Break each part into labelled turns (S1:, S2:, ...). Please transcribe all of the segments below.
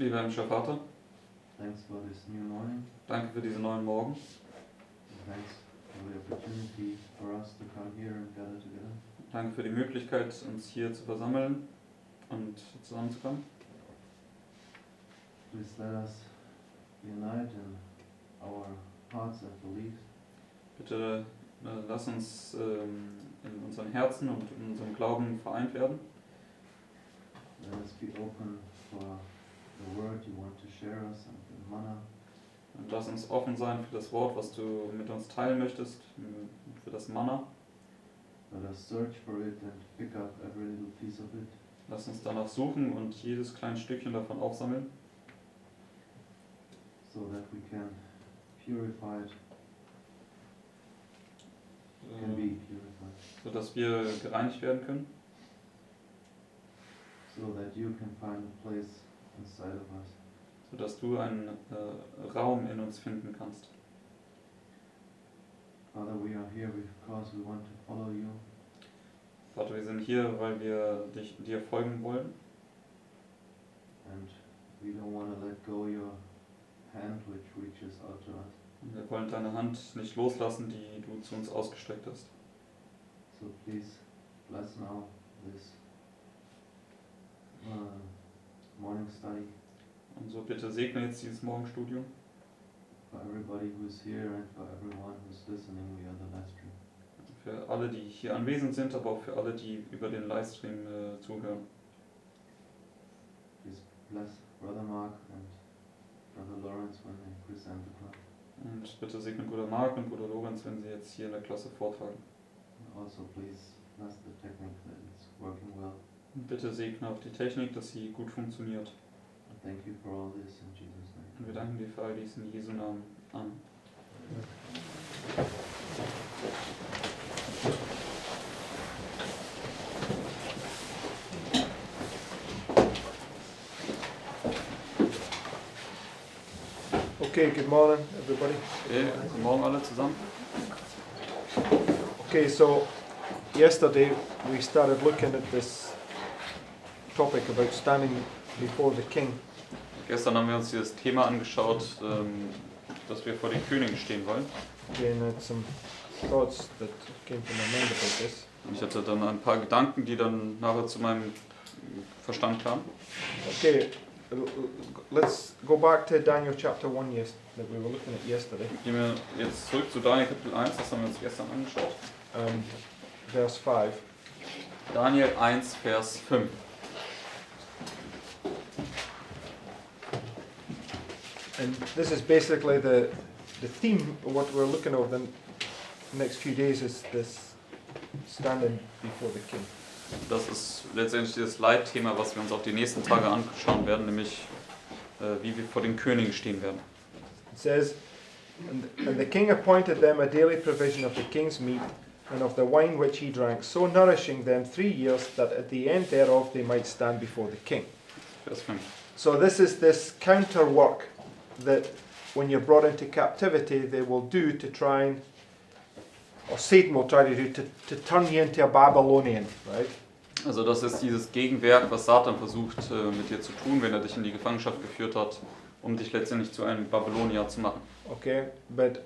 S1: Lieber himmlischer Vater,
S2: thanks for this new morning.
S1: danke für diesen neuen Morgen.
S2: And thanks for the opportunity for us to come here and gather together.
S1: Danke für die Möglichkeit, uns hier zu versammeln und zusammenzukommen.
S2: Please let us unite in our hearts and beliefs.
S1: Bitte lass uns in unseren Herzen und in unserem Glauben vereint werden.
S2: Let us be open for the word you want to share us and the manna.
S1: Und lass uns offen sein für das Wort, was du mit uns teilen möchtest, für das Manna.
S2: Let us search for it and pick up every little piece of it.
S1: Lass uns danach suchen und jedes kleine Stückchen davon aufsammeln,
S2: so that we can purify it, can be purified.
S1: sodass wir gereinigt werden können,
S2: So that you can find a place inside of us.
S1: sodass du einen Raum in uns finden kannst.
S2: Father, we are here because we want to follow you.
S1: Vater, wir sind hier, weil wir dir folgen wollen.
S2: And we don't want to let go your hand which reaches out to us.
S1: Und wir wollen deine Hand nicht loslassen, die du zu uns ausgestreckt hast.
S2: So please bless now this morning study
S1: Und so bitte segne jetzt dieses Morgenstudium
S2: for everybody who's here and for everyone who's listening via the live stream.
S1: für alle, die hier anwesend sind, aber auch für alle, die über den Livestream zuhören.
S2: Please bless Brother Mark and Brother Lawrence when they present the class.
S1: Und bitte segne Bruder Mark und Bruder Lorenz, wenn sie jetzt hier in der Klasse vortragen.
S2: And also please bless the technique that it's working well.
S1: Und bitte segne auch die Technik, dass sie gut funktioniert.
S2: And thank you for all this in Jesus' name.
S1: Und wir danken dir für all dies in Jesu Namen. Amen.
S3: Okay, good morning, everybody.
S1: Okay, guten Morgen alle zusammen.
S3: Okay, so yesterday we started looking at this topic about standing before the king.
S1: Gestern haben wir uns dieses Thema angeschaut, dass wir vor den Königen stehen wollen.
S3: Okay, and I had some thoughts that came to my mind about this.
S1: Und ich hatte dann ein paar Gedanken, die dann nachher zu meinem Verstand kamen.
S3: Okay, let's go back to Daniel chapter 1 that we were looking at yesterday.
S1: Gehen wir jetzt zurück zu Daniel Kapitel 1, das haben wir uns gestern angeschaut.
S3: Verse 5.
S1: Daniel 1, Vers 5.
S3: And this is basically the theme of what we're looking over the next few days is this standing before the king.
S1: Das ist letztendlich das Leitthema, was wir uns auch die nächsten Tage anschauen werden, nämlich wie wir vor den Königen stehen werden.
S3: It says, and the king appointed them a daily provision of the king's meat and of the wine which he drank, so nourishing them 3 years, that at the end thereof they might stand before the king.
S1: Vers 5.
S3: So this is this counter work that when you're brought into captivity they will do to try and, or Satan will try to do to turn you into a Babylonian, right?
S1: Also das ist dieses Gegenwerk, was Satan versucht mit dir zu tun, wenn er dich in die Gefangenschaft geführt hat, um dich letztendlich zu einem Babylonier zu machen.
S3: Okay, but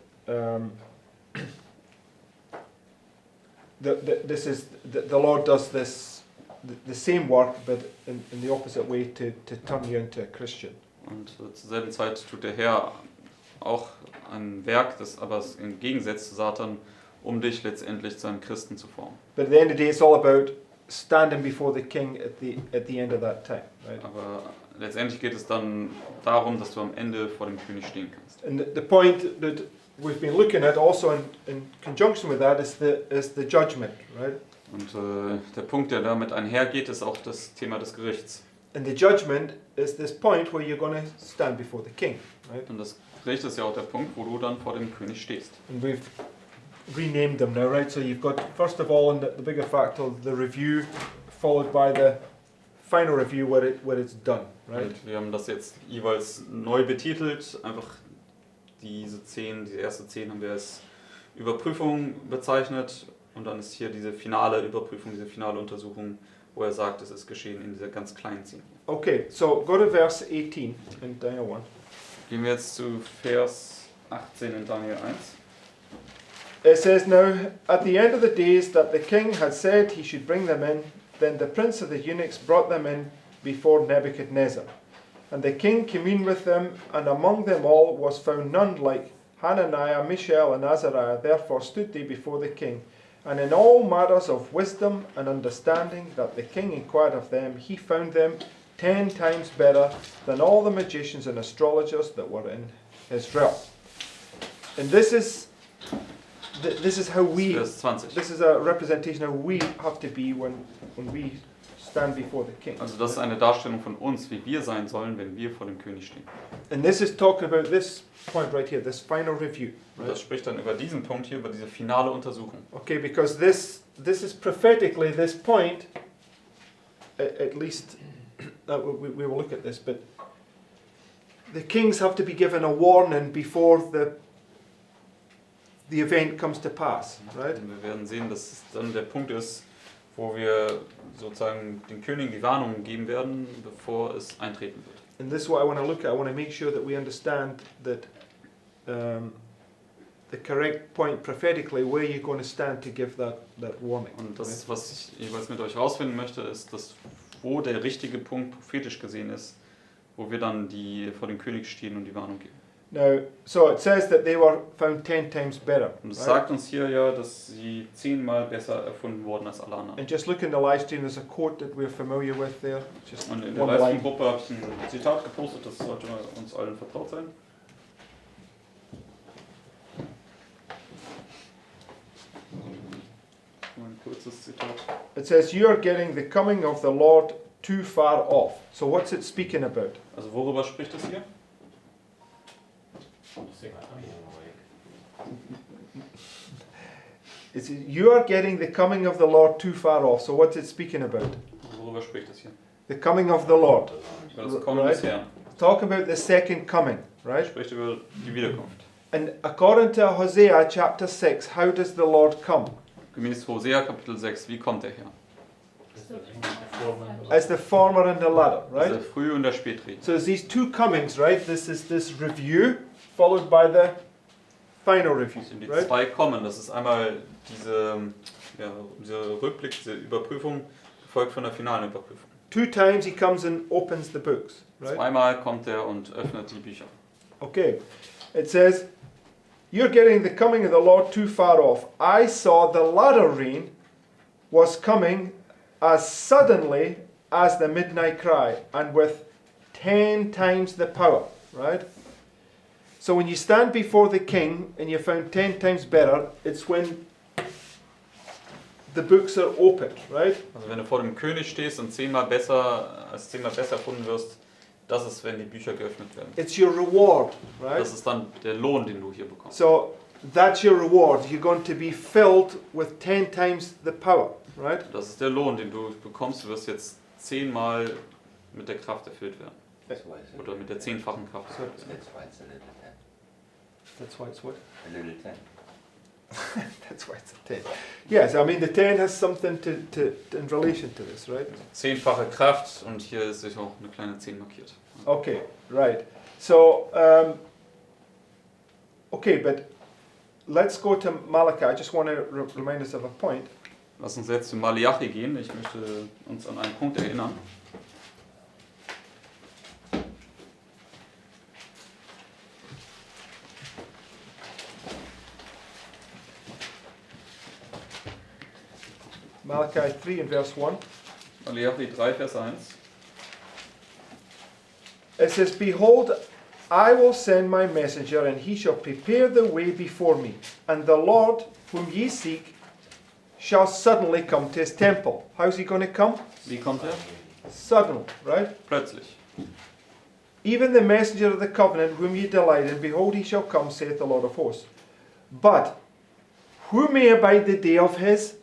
S3: the Lord does this the same work, but in the opposite way to turn you into a Christian.
S1: Und zur selben Zeit tut der Herr auch ein Werk, das aber im Gegensatz zu Satan, um dich letztendlich zu einem Christen zu formen.
S3: But at the end of the day, it's all about standing before the king at the end of that time, right?
S1: Aber letztendlich geht es dann darum, dass du am Ende vor dem König stehen kannst.
S3: And the point that we've been looking at also in conjunction with that is the judgment, right?
S1: Und der Punkt, der damit einhergeht, ist auch das Thema des Gerichts.
S3: And the judgment is this point where you're going to stand before the king, right?
S1: Und das Gericht ist ja auch der Punkt, wo du dann vor dem König stehst.
S3: And we've renamed them now, right? So you've got, first of all, in the bigger factor, the review, followed by the final review where it's done, right?
S1: Und wir haben das jetzt jeweils neu betitelt, einfach die erste 10 haben wir als Überprüfung bezeichnet und dann ist hier diese finale Überprüfung, diese finale Untersuchung wo er sagt, es ist geschehen in dieser ganz kleinen Szene.
S3: Okay, so go to verse 18 in Daniel 1.
S1: Gehen wir jetzt zu Vers 18 in Daniel 1.
S3: It says, Now at the end of the days that the king had said he should bring them in, then the prince of the eunuchs brought them in before Nebuchadnezzar. And the king communed with them, and among them all was found none like Hananiah, Mishael, and Azariah. Therefore stood they before the king. And in all matters of wisdom and understanding that the king inquired of them, he found them 10 times better than all the magicians and astrologers that were in his realm. And this is how we,
S1: Vers 20.
S3: this is a representation of how we have to be when we stand before the king.
S1: Also das ist eine Darstellung von uns, wie wir sein sollen, wenn wir vor dem König stehen.
S3: And this is talking about this point right here, this final review.
S1: Und das spricht dann über diesen Punkt hier, über diese finale Untersuchung.
S3: Okay, because this is prophetically this point, at least we will look at this, but the kings have to be given a warning before the event comes to pass, right?
S1: Und wir werden sehen, dass es dann der Punkt ist, wo wir sozusagen den Königen die Warnung geben werden, bevor es eintreten wird.
S3: And this is what I want to look at. I want to make sure that we understand that the correct point prophetically, where you're going to stand to give that warning.
S1: Und das, was ich jeweils mit euch rausfinden möchte, ist, dass wo der richtige Punkt prophetisch gesehen ist, wo wir dann vor dem König stehen und die Warnung geben.
S3: Now, so it says that they were found 10 times better.
S1: Und es
S3: right?
S1: sagt uns hier ja, dass sie 10-mal besser erfunden wurden als alle anderen.
S3: And just look in the live stream, there's a quote that we're familiar with there. Just
S1: Und in der
S3: one line.
S1: Livestream-Gruppe habe ich ein Zitat gepostet, das sollte uns allen vertraut sein. Ein kurzes Zitat.
S3: It says, "You are getting the coming of the Lord too far off." So what's it speaking about?
S1: Also worüber spricht es hier?
S3: It says, "You are getting the coming of the Lord too far off." So what's it speaking about?
S1: Worüber spricht es hier?
S3: The coming of the Lord.
S1: Über das Kommen des Herrn.
S3: Talk about the second coming, right?
S1: Es spricht über die Wiederkunft.
S3: And according to Hosea chapter 6, how does the Lord come?
S1: Gemäß Hosea Kapitel 6, wie kommt der Herr?
S3: As the former and the latter,
S1: Das ist der
S3: right?
S1: Früh- und der Spätregen.
S3: So there's these two comings, right? This is this review followed by the final review,
S1: Das sind die
S3: right?
S1: zwei Kommen. Das ist einmal dieser Rückblick, diese Überprüfung, gefolgt von der finalen Überprüfung.
S3: 2 times he comes and opens the books, right?
S1: Zweimal kommt er und öffnet die Bücher.
S3: Okay. It says, "You're getting the coming of the Lord too far off. I saw the latter rain was coming as suddenly as the midnight cry, and with 10 times the power," right? So when you stand before the king and you're found 10 times better, it's when the books are opened, right?
S1: Also wenn du vor dem König stehst und 10-mal besser erfunden wirst, das ist, wenn die Bücher geöffnet werden.
S3: It's your reward, right?
S1: Das ist dann der Lohn, den du hier bekommst.
S3: So that's your reward. You're going to be filled with 10 times the power, right?
S1: Das ist der Lohn, den du bekommst. Du wirst jetzt 10-mal mit der Kraft erfüllt werden. Oder mit der 10-fachen Kraft erfüllt werden.
S2: That's why it's a little 10.
S3: That's why it's what?
S2: A little 10.
S3: That's why it's a 10. Yes, I mean the 10 has something to in relation to this, right?
S1: 10-fache Kraft und hier ist sich auch eine kleine 10 markiert.
S3: Okay, right. So, okay, but let's go to Malachi. I just want to remind us of a point.
S1: Lass uns jetzt zu Malachi gehen. Ich möchte uns an einen Punkt erinnern.
S3: Malachi 3 and verse 1.
S1: Malachi 3, Vers 1.
S3: It says, "Behold, I will send my messenger, and he shall prepare the way before me. And the Lord, whom ye seek, shall suddenly come to his temple." How's he going to come?
S1: Wie kommt er?
S3: Suddenly, right?
S1: Plötzlich.
S3: "Even the messenger of the covenant, whom ye delight in, behold, he shall come, saith the Lord of hosts. But who may abide the day of his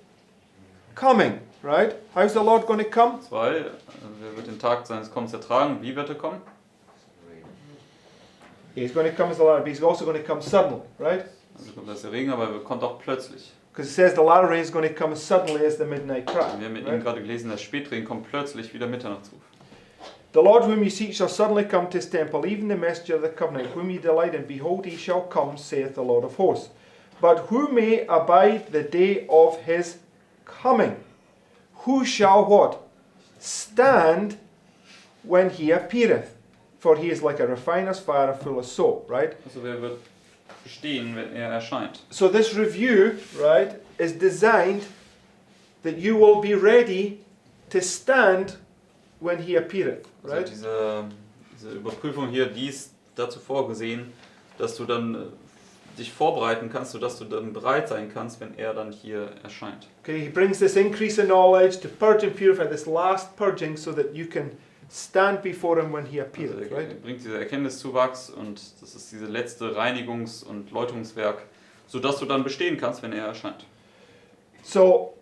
S3: coming?" Right? How's the Lord going to come?
S1: 2. Wer wird den Tag seines Kommens ertragen? Wie wird er kommen?
S3: He's going to come as the Lord, but he's also going to come suddenly, right?
S1: Also kommt das der Regen, aber er kommt auch plötzlich.
S3: Because it says the latter rain is going to come as suddenly as the midnight crack.
S1: Wir haben eben
S3: Right?
S1: gerade gelesen, der Spätregen kommt plötzlich wie der Mitternachtsruf.
S3: The Lord whom you seek shall suddenly come to his temple, even the messenger of the covenant, whom you delight in. Behold, he shall come, saith the Lord of hosts. But who may abide the day of his coming? Who shall what? Stand when he appeareth. For he is like a refiner's fire full of soap, right?
S1: Also wer wird bestehen, wenn er erscheint?
S3: So this review, right, is designed that you will be ready to stand when he appeareth,
S1: Also
S3: right?
S1: diese Überprüfung hier, die ist dazu vorgesehen, dass du dann dich vorbereiten kannst, sodass du dann bereit sein kannst, wenn er dann hier erscheint.
S3: Okay, he brings this increase in knowledge to purge and purify, this last purging, so that you can stand before him when he
S1: Also
S3: appeareth,
S1: er
S3: right?
S1: bringt dieser Erkenntniszuwachs und das ist diese letzte Reinigungs- und Läutungswerk, sodass du dann bestehen kannst, wenn er erscheint.
S3: So,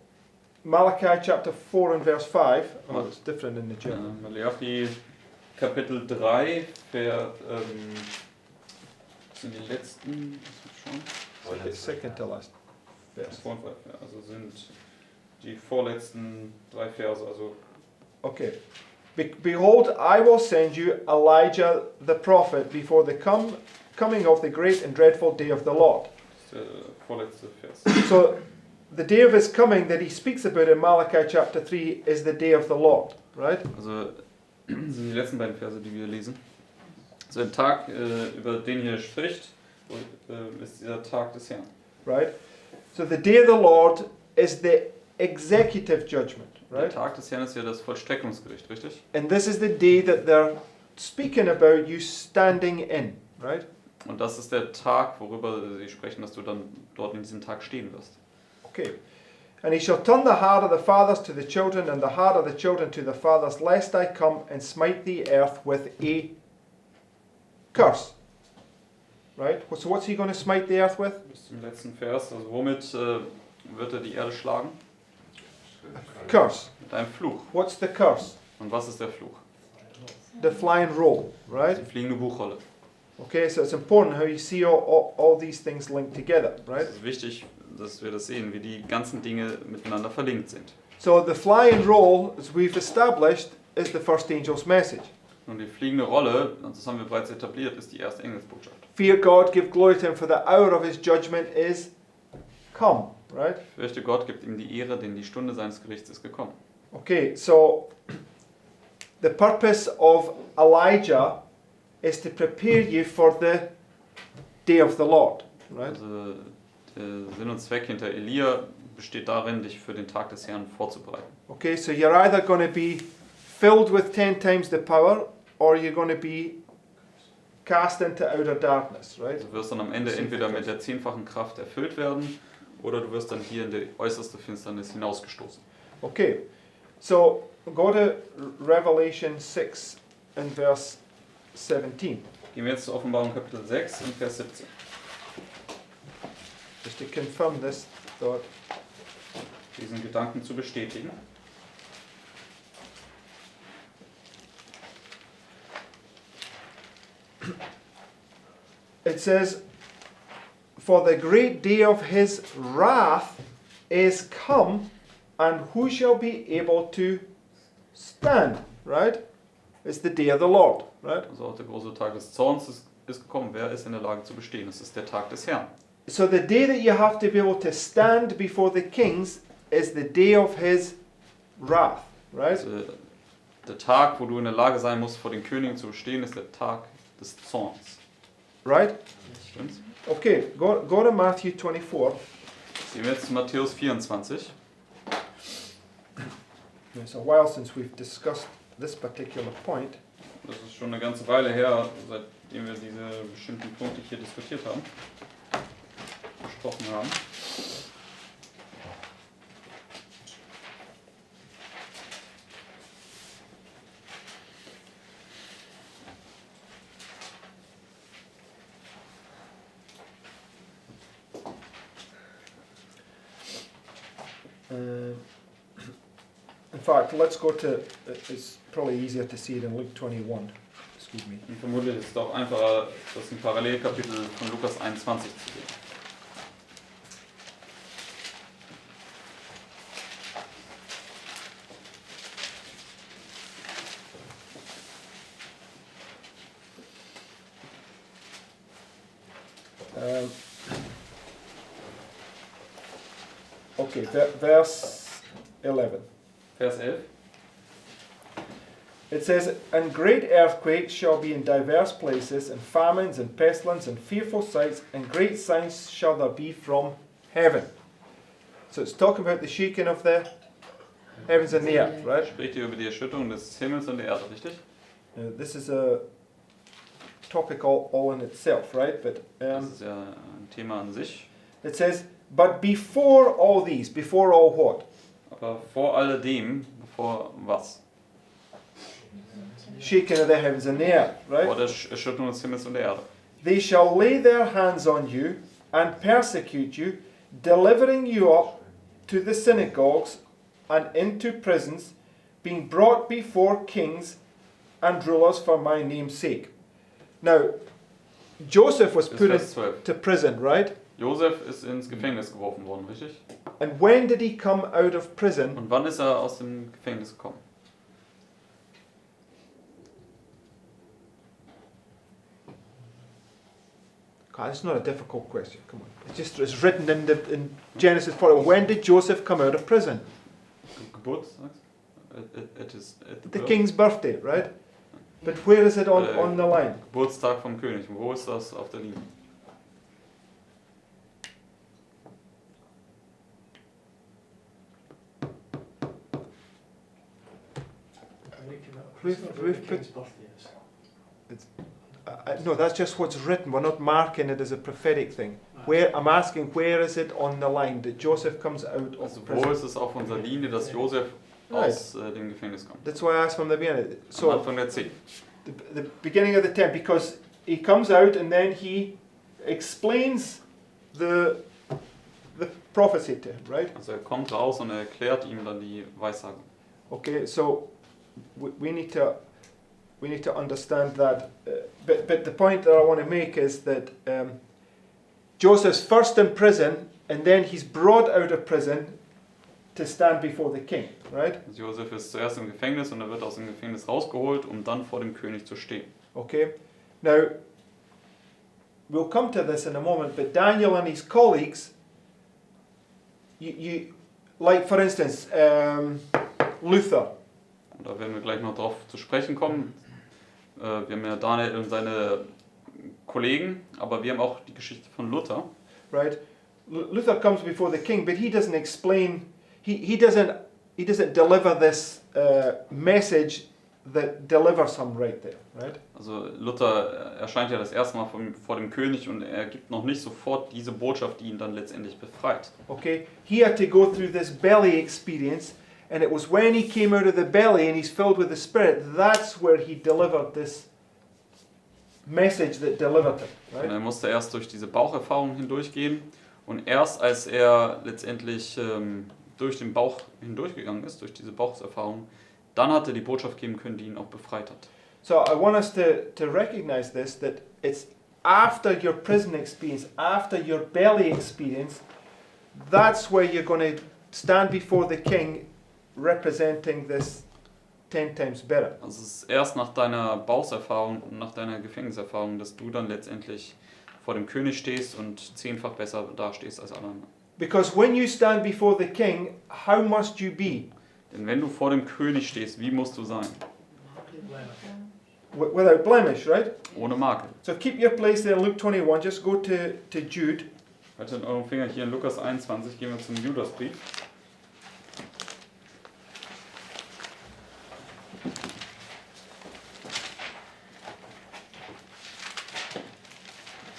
S3: Malachi chapter 4 and verse 5, oh, it's different in the German.
S1: Malachi Kapitel 3, sind die letzten,
S3: Second to last verse.
S1: also sind die vorletzten 3 Verse, also
S3: Okay. Behold, I will send you Elijah the prophet before the coming of the great and dreadful day of the Lord.
S1: das ist der vorletzte Vers.
S3: So, the day of his coming that he speaks about in Malachi chapter 3 is the day of the Lord, right?
S1: Also sind die letzten beiden Verse, die wir lesen. Also der Tag, über den hier spricht, ist dieser Tag des Herrn.
S3: Right? So, the day of the Lord is the executive judgment,
S1: Der
S3: right?
S1: Tag des Herrn ist ja das Vollstreckungsgericht, richtig?
S3: And this is the day that they're speaking about you standing in, right?
S1: Und das ist der Tag, worüber sie sprechen, dass du dann dort in diesem Tag stehen wirst.
S3: Okay. And he shall turn the heart of the fathers to the children, and the heart of the children to the fathers, lest I come and smite the earth with a curse. Right? So what's he going to smite the earth with?
S1: Bis zum letzten Vers, also womit wird er die Erde schlagen?
S3: Curse.
S1: Mit einem Fluch.
S3: What's the curse?
S1: Und was ist der Fluch?
S3: The flying roll, right?
S1: Die fliegende Buchrolle.
S3: Okay, so it's important how you see all these things linked together, right?
S1: Es ist wichtig, dass wir das sehen, wie die ganzen Dinge miteinander verlinkt sind.
S3: So the flying roll, as we've established, is the first angel's message.
S1: Und die fliegende Rolle, und das haben wir bereits etabliert, ist die erste Engelsbotschaft.
S3: Fear God, give glory to him, for the hour of his judgment is come, right?
S1: Fürchte Gott, gibt ihm die Ehre, denn die Stunde seines Gerichts ist gekommen.
S3: Okay, so the purpose of Elijah is to prepare you for the day of the Lord, right?
S1: Also der Sinn und Zweck hinter Elia besteht darin, dich für den Tag des Herrn vorzubereiten.
S3: Okay, so you're either going to be filled with 10 times the power, or you're going to be cast into outer darkness, right?
S1: Du wirst dann am Ende entweder mit der 10-fachen Kraft erfüllt werden, oder du wirst dann hier in die äußerste Finsternis hinausgestoßen.
S3: Okay, so go to Revelation 6 and verse 17,
S1: Gehen wir jetzt zur Offenbarung Kapitel 6 und Vers 17.
S3: just to confirm this thought.
S1: Diesen Gedanken zu bestätigen.
S3: It says, for the great day of his wrath is come, and who shall be able to stand, right? It's the day of the Lord, right?
S1: Also auch der große Tag des Zorns ist gekommen. Wer ist in der Lage zu bestehen? Es ist der Tag des Herrn.
S3: So the day that you have to be able to stand before the kings is the day of his wrath, right?
S1: Also der Tag, wo du in der Lage sein musst, vor den Königen zu bestehen, ist der Tag des Zorns.
S3: Right?
S1: Stimmt's?
S3: Okay, go to Matthew 24.
S1: Gehen wir jetzt zu Matthäus 24.
S3: It's a while since we've discussed this particular point.
S1: Das ist schon eine ganze Weile her, seitdem wir diese bestimmten Punkte hier diskutiert haben, besprochen haben.
S3: In fact, let's go to, it's probably easier to see it in Luke 21. Excuse me.
S1: Und vermutlich ist es auch einfacher, das im Parallelkapitel von Lukas 21 zu sehen.
S3: Okay, verse 11.
S1: Vers 11.
S3: It says, "And great earthquakes shall be in diverse places, and famines, and pestilence, and fearful sights, and great signs shall there be from heaven." So it's talking about the shaking of the heavens and the earth, right?
S1: Spricht hier über die Erschütterung des Himmels und der Erde, richtig?
S3: This is a topic all in itself, right? But
S1: Das ist ja ein Thema an sich.
S3: it says, "But before all these," before all what?
S1: Aber vor alledem, bevor was?
S3: Shaking of the heavens and the earth,
S1: Vor
S3: right?
S1: der Erschütterung des Himmels und der Erde.
S3: "They shall lay their hands on you and persecute you, delivering you up to the synagogues and into prisons, being brought before kings and rulers for my name's sake." Now, Joseph was
S1: Bis
S3: put
S1: Vers 12.
S3: into prison, right?
S1: Josef ist ins Gefängnis geworfen worden, richtig?
S3: And when did he come out of prison?
S1: Und wann ist er aus dem Gefängnis gekommen?
S3: God, it's not a difficult question. Come on, it's written in Genesis 40. When did Joseph come out of prison?
S1: Geburt, sagst du? It is at
S3: The
S1: birth.
S3: king's birthday, right? But where is it on the line?
S1: Geburtstag vom König. Wo ist das auf der Linie?
S3: We've put- No, that's just what's written. We're not marking it as a prophetic thing. Where I'm asking, where is it on the line that Joseph comes out
S1: Also
S3: of
S1: wo
S3: prison?
S1: ist es auf unserer Linie, dass Josef aus dem Gefängnis kommt?
S3: That's why I asked from the beginning.
S1: Am
S3: So
S1: Anfang der 10.
S3: the beginning of the 10, because he comes out and then he explains the prophecy to him, right?
S1: Also er kommt raus und er erklärt ihm dann die Weissagung.
S3: Okay, so we need to understand that. But the point that I want to make is that Joseph's first in prison, and then he's brought out of prison to stand before the king, right?
S1: Also Josef ist zuerst im Gefängnis und er wird aus dem Gefängnis rausgeholt, um dann vor dem König zu stehen.
S3: Okay, now we'll come to this in a moment, but Daniel and his colleagues, you like for instance, Luther.
S1: Und da werden wir gleich noch drauf zu sprechen kommen. Wir haben ja Daniel und seine Kollegen, aber wir haben auch die Geschichte von Luther.
S3: Right, Luther comes before the king, but he doesn't explain. He doesn't deliver this message that delivers him right there. Right.
S1: Also Luther erscheint ja das erste Mal vor dem König und er gibt noch nicht sofort diese Botschaft, die ihn dann letztendlich befreit.
S3: Okay, he had to go through this belly experience, and it was when he came out of the belly and he's filled with the Spirit, that's where he delivered this message that delivered him.
S1: Und
S3: Right.
S1: er musste erst durch diese Baucherfahrung hindurchgehen und erst als er letztendlich durch den Bauch hindurchgegangen ist, durch diese Baucherfahrung, dann hat er die Botschaft geben können, die ihn auch befreit hat.
S3: So I want us to recognize this, that it's after your prison experience, after your belly experience, that's where you're going to stand before the king representing this 10 times better.
S1: Also es ist erst nach deiner Baucherfahrung und nach deiner Gefängniserfahrung, dass du dann letztendlich vor dem König stehst und 10-fach besser dastehst als alle anderen.
S3: Because when you stand before the king, how must you be?
S1: Denn wenn du vor dem König stehst, wie musst du sein?
S3: Without blemish, right?
S1: Ohne Makel.
S3: So keep your place there in Luke 21, just go to Jude.
S1: Haltet in eurem Finger hier in Lukas 21, gehen wir zum Judasbrief.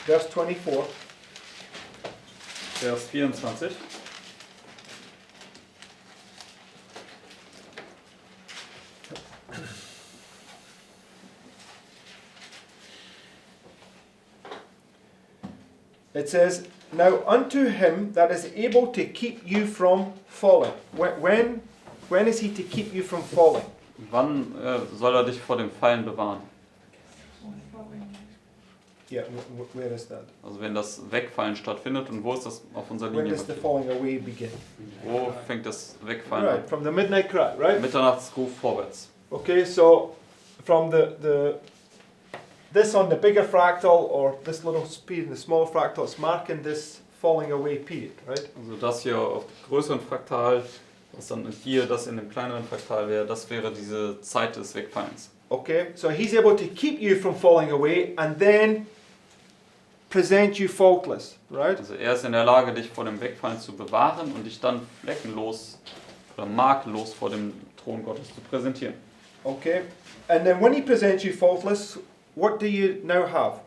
S3: Verse 24.
S1: Vers 24.
S3: It says, "Now unto him that is able to keep you from falling." When is he to keep you from falling?
S1: Wann soll er dich vor dem Fallen bewahren?
S3: Yeah, where is that?
S1: Also wenn das Wegfallen stattfindet, und wo ist das auf unserer
S3: When
S1: Linie?
S3: does the falling away begin?
S1: Wo fängt das Wegfallen
S3: Right,
S1: an?
S3: from the midnight cry, right?
S1: Mitternachtsruf vorwärts.
S3: Okay, so from the this on the bigger fractal or this little speed in the smaller fractal, it's marking this falling away period, right?
S1: Also das hier auf dem größeren Fraktal, was dann hier das in dem kleineren Fraktal wäre, das wäre diese Zeit des Wegfallens.
S3: Okay, so he's able to keep you from falling away and then present you faultless, right?
S1: Also er ist in der Lage, dich vor dem Wegfallen zu bewahren und dich dann fleckenlos oder makellos vor dem Thron Gottes zu präsentieren.
S3: Okay, and then when he presents you faultless, what do you now have?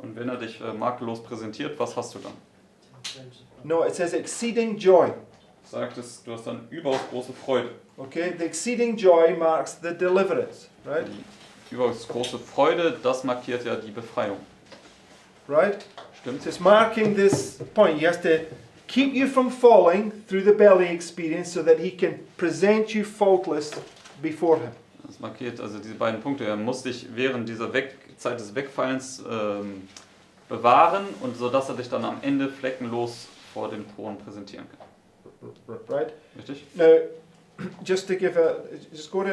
S1: Und wenn er dich makellos präsentiert, was hast du dann?
S3: No, it says exceeding joy.
S1: Sagt es, du hast dann überaus große Freude.
S3: Okay, the exceeding joy marks the deliverance, right?
S1: Die überaus große Freude, das markiert ja die Befreiung.
S3: Right?
S1: Stimmt?
S3: So it's marking this point. He has to keep you from falling through the belly experience so that he can present you faultless before him.
S1: Das markiert also diese beiden Punkte. Er muss dich während dieser Zeit des Wegfallens bewahren und so dass er dich dann am Ende fleckenlos vor dem Thron präsentieren kann.
S3: Right?
S1: Richtig?
S3: Now, just go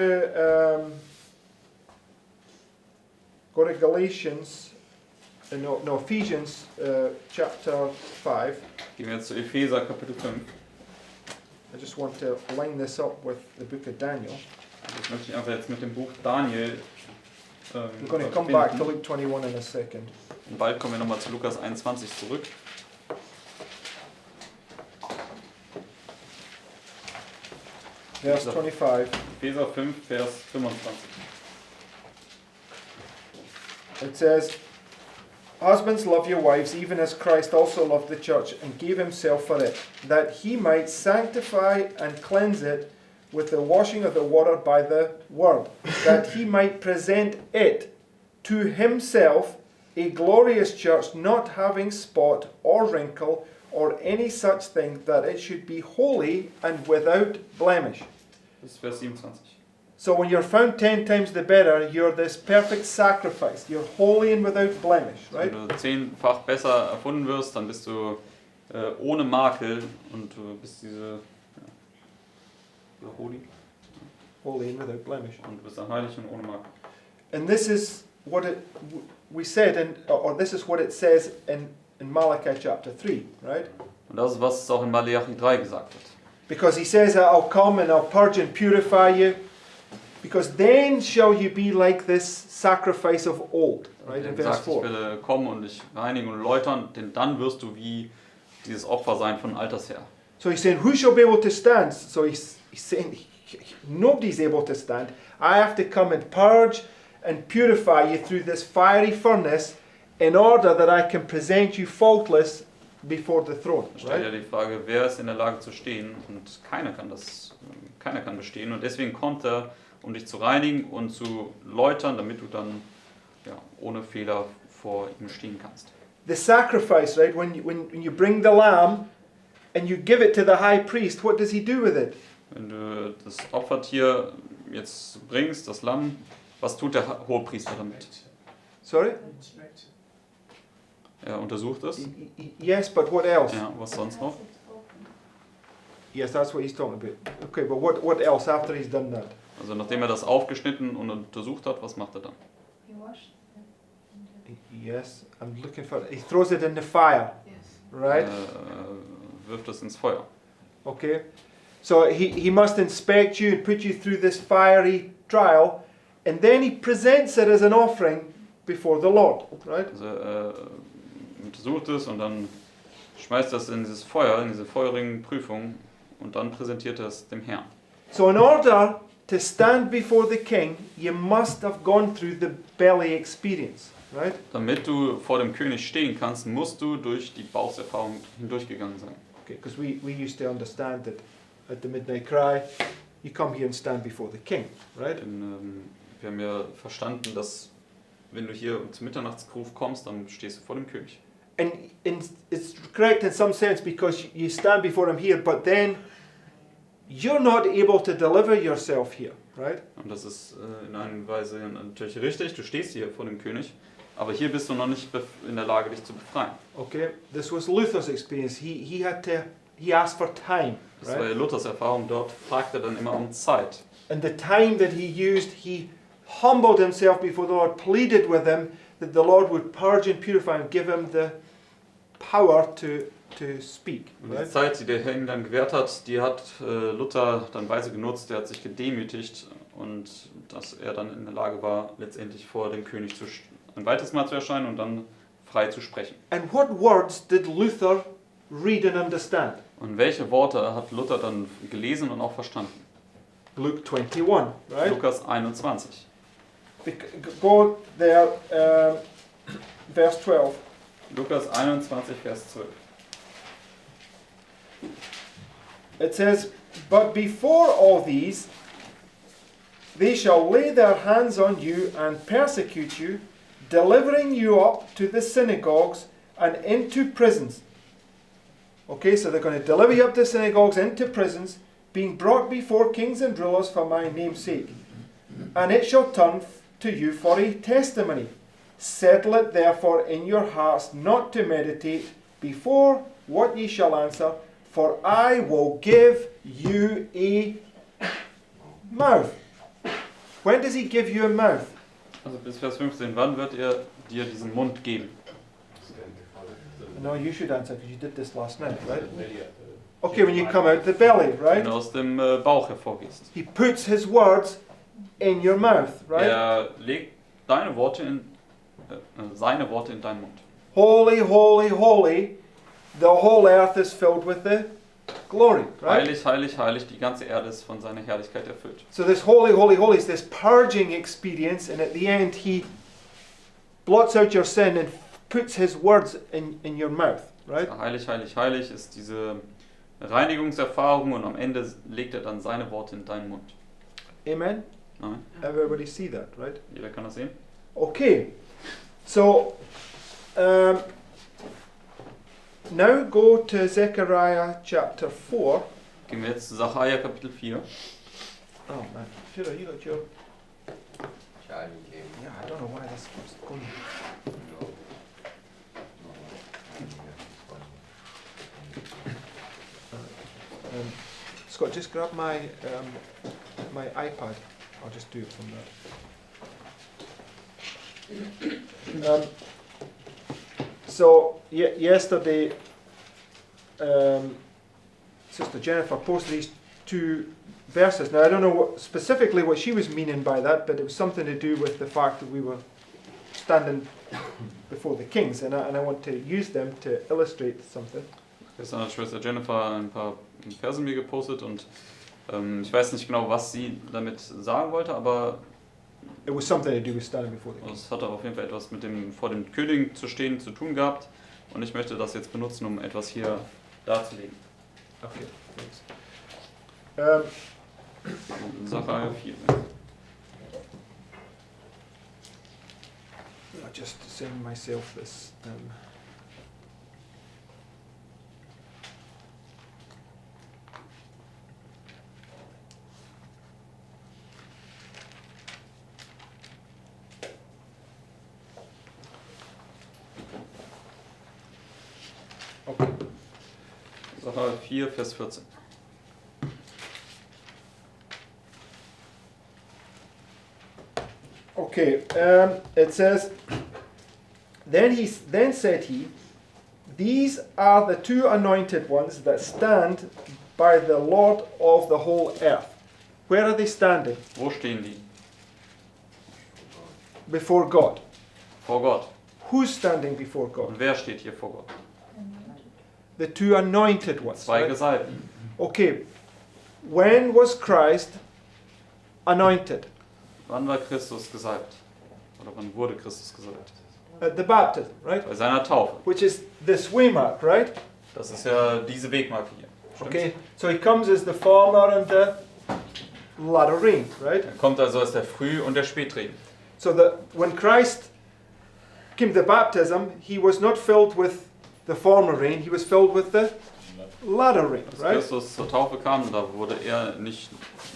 S3: to Galatians, no Ephesians chapter 5.
S1: Gehen wir jetzt zu Epheser Kapitel 5.
S3: I just want to line this up with the book of Daniel.
S1: Das möchte ich einfach jetzt mit dem Buch Daniel
S3: We're going to come back to Luke 21 in a second.
S1: Und bald kommen wir nochmal zu Lukas 21 zurück.
S3: Verse 25.
S1: Epheser 5, Vers 25.
S3: It says, husbands, love your wives, even as Christ also loved the church and gave himself for it, that he might sanctify and cleanse it with the washing of the water by the word, that he might present it to himself a glorious church, not having spot or wrinkle or any such thing, that it should be holy and without blemish.
S1: Das ist Vers 27.
S3: So when you're found 10 times the better, you're this perfect sacrifice. You're holy and without blemish, right?
S1: Wenn du 10-fach besser erfunden wirst, dann bist du ohne Makel und du bist holy.
S3: Holy and without blemish.
S1: Und du bist dann heilig und ohne Makel.
S3: And this is what we said, or this is what it says in Malachi chapter 3, right?
S1: Und das ist, was auch in Malachi 3 gesagt wird.
S3: Because he says, I'll come and I'll purge and purify you, because then shall you be like this sacrifice of old, right? In
S1: Er
S3: verse
S1: sagt, ich
S3: 4.
S1: werde kommen und dich reinigen und läutern, denn dann wirst du wie dieses Opfer sein von alters her.
S3: So he's saying, who shall be able to stand? So he's saying, nobody's able to stand. I have to come and purge and purify you through this fiery furnace in order that I can present you faultless before the throne.
S1: Da stellt ja
S3: Right?
S1: die Frage, wer ist in der Lage zu stehen? Und keiner kann bestehen. Und deswegen kommt er, um dich zu reinigen und zu läutern, damit du dann ohne Fehler vor ihm stehen kannst.
S3: The sacrifice, right? When you bring the lamb and you give it to the high priest, what does he do with it?
S1: Wenn du das Opfertier jetzt bringst, das Lamm, was tut der Hohepriester damit?
S3: Sorry?
S1: Er untersucht es.
S3: Yes, but what else?
S1: Ja, was sonst noch?
S3: Yes, that's what he's talking about. Okay, but what else after he's done that?
S1: Also nachdem er das aufgeschnitten und untersucht hat, was macht er dann?
S4: You wash
S3: Yes, I'm looking for it. He throws it in the fire,
S4: Yes.
S3: right?
S1: Wirft es ins Feuer.
S3: Okay. So he must inspect you and put you through this fiery trial, and then he presents it as an offering before the Lord, right?
S1: Also untersucht es und dann schmeißt er es in dieses Feuer, in diese feurigen Prüfungen und dann präsentiert er es dem Herrn.
S3: So in order to stand before the king, you must have gone through the belly experience, right?
S1: Damit du vor dem König stehen kannst, musst du durch die Bauchserfahrung hindurchgegangen sein.
S3: Okay, because we used to understand that at the midnight cry, you come here and stand before the king, right?
S1: Denn, wir haben ja verstanden, dass wenn du hier zum Mitternachtsruf kommst, dann stehst du vor dem König.
S3: And it's correct in some sense because you stand before him here, but then you're not able to deliver yourself here, right?
S1: Und das ist in einer Weise natürlich richtig, du stehst hier vor dem König, aber hier bist du noch nicht in der Lage, dich zu befreien.
S3: Okay, this was Luther's experience. He asked for time,
S1: Das war ja
S3: right?
S1: Luthers Erfahrung, dort fragt er dann immer um Zeit.
S3: And the time that he used, he humbled himself before the Lord, pleaded with him that the Lord would purge and purify and give him the power to speak.
S1: Und die
S3: Right?
S1: Zeit, die der Herr ihm dann gewährt hat, die hat Luther dann weise genutzt. Er hat sich gedemütigt und dass er dann in der Lage war, letztendlich vor dem König ein weiteres Mal zu erscheinen und dann frei zu sprechen.
S3: And what words did Luther read and understand?
S1: Und welche Worte hat Luther dann gelesen und auch verstanden?
S3: Luke 21, right?
S1: Lukas 21.
S3: Go there, verse 12.
S1: Lukas 21, Vers 12.
S3: It says, "But before all these, they shall lay their hands on you and persecute you, delivering you up to the synagogues and into prisons." Okay, so they're going to deliver you up to synagogues, into prisons, being brought before kings and rulers for my name's sake. And it shall turn to you for a testimony. Settle it therefore in your hearts not to meditate before what ye shall answer, for I will give you a mouth. When does he give you a mouth?
S1: Also bis Vers 15. Wann wird er dir diesen Mund geben?
S3: No, you should answer because you did this last night, right? Okay, when you come out the belly,
S1: Wenn
S3: right?
S1: du aus dem Bauch hervorgehst.
S3: He puts his words in your mouth, right?
S1: Er legt seine Worte in deinen Mund.
S3: Holy, holy, holy, the whole earth is filled with the glory, right?
S1: Heilig, heilig, heilig, die ganze Erde ist von seiner Herrlichkeit erfüllt.
S3: So this holy, holy, holy is this purging experience, and at the end he blots out your sin and puts his words in your mouth, right?
S1: Heilig, heilig, heilig ist diese Reinigungserfahrung und am Ende legt er dann seine Worte in deinen Mund.
S3: Amen?
S1: Nein?
S3: Everybody see that, right?
S1: Jeder kann das sehen?
S3: Okay, so now go to Zechariah chapter 4.
S1: Gehen wir jetzt zu Sacharja Kapitel 4.
S3: Oh man, Shiro, you got your...
S4: Charlie came.
S3: Yeah, I don't know why this keeps going. Scott, just grab my my iPad. I'll just do it from that. So yesterday, Sister Jennifer posted these two verses. Now I don't know specifically what she was meaning by that, but it was something to do with the fact that we were standing before the kings, and I want to use them to illustrate something.
S1: Gestern hat Schwester Jennifer ein paar Verse mir gepostet und ich weiß nicht genau, was sie damit sagen wollte, aber
S3: It was something to do with standing before the kings.
S1: es hatte auf jeden Fall etwas mit dem vor dem König zu stehen zu tun gehabt und ich möchte das jetzt benutzen, um etwas hier darzulegen.
S3: Okay, thanks.
S1: Sacharja 4.
S3: I'll just send myself this. Okay.
S1: Sacharja 4, Vers 14.
S3: Okay, it says, then said he, these are the two anointed ones that stand by the Lord of the whole earth. Where are they standing?
S1: Wo stehen die?
S3: Before God.
S1: Vor Gott.
S3: Who's standing before God?
S1: Und wer steht hier vor Gott?
S3: The two anointed ones.
S1: Zwei
S3: right?
S1: Gesalbten.
S3: Okay, when was Christ anointed?
S1: Wann war Christus gesalbt? Oder wann wurde Christus gesalbt?
S3: At the baptism, right?
S1: Bei seiner Taufe.
S3: Which is this waymark, right?
S1: Das ist ja diese Wegmarke hier. Stimmt's?
S3: Okay, so he comes as the former and the latter rain, right?
S1: Er kommt also als der Früh- und der Spätregen.
S3: So that when Christ came to baptism, he was not filled with the former rain, he was filled with the latter rain,
S1: Als
S3: right?
S1: Christus zur Taufe kam, da wurde er nicht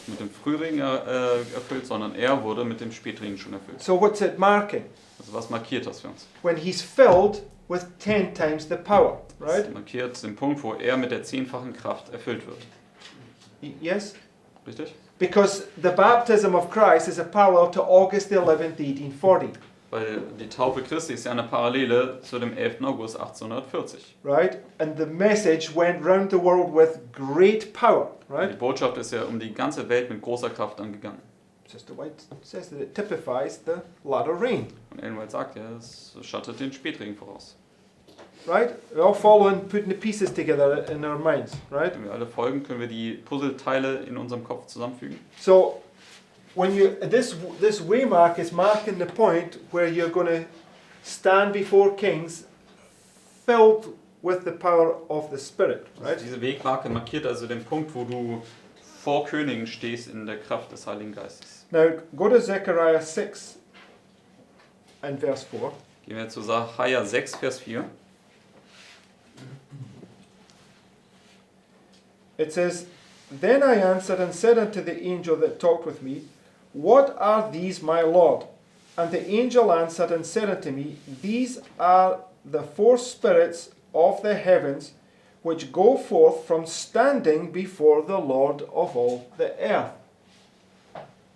S1: mit dem Frühregen erfüllt, sondern er wurde mit dem Spätregen schon erfüllt.
S3: So what's it marking?
S1: Also was markiert das für uns?
S3: When he's filled with 10 times the power, right?
S1: Das markiert den Punkt, wo er mit der 10-fachen Kraft erfüllt wird.
S3: Yes?
S1: Richtig?
S3: Because the baptism of Christ is a parallel to August 11th, 1840.
S1: Weil die Taufe Christi ist ja eine Parallele zu dem 11. August 1840.
S3: right? And the message went round the world with great power,
S1: Die
S3: right?
S1: Botschaft ist ja um die ganze Welt mit großer Kraft angegangen.
S3: Sister White says that it typifies the latter rain,
S1: Und Ellen White sagt ja, es schattet den Spätregen voraus.
S3: right? We're all following, putting the pieces together in our minds, right?
S1: Wenn wir alle folgen, können wir die Puzzleteile in unserem Kopf zusammenfügen.
S3: So, when you this waymark is marking the point where you're going to stand before kings, filled with the power of the Spirit, right?
S1: Diese Wegmarke markiert also den Punkt, wo du vor Königen stehst in der Kraft des Heiligen Geistes.
S3: Now, go to Zechariah 6 and verse 4.
S1: Gehen wir zu Sacharja 6, Vers 4.
S3: It says, Then I answered and said unto the angel that talked with me, What are these, my Lord? And the angel answered and said unto me, These are the four spirits of the heavens, which go forth from standing before the Lord of all the earth.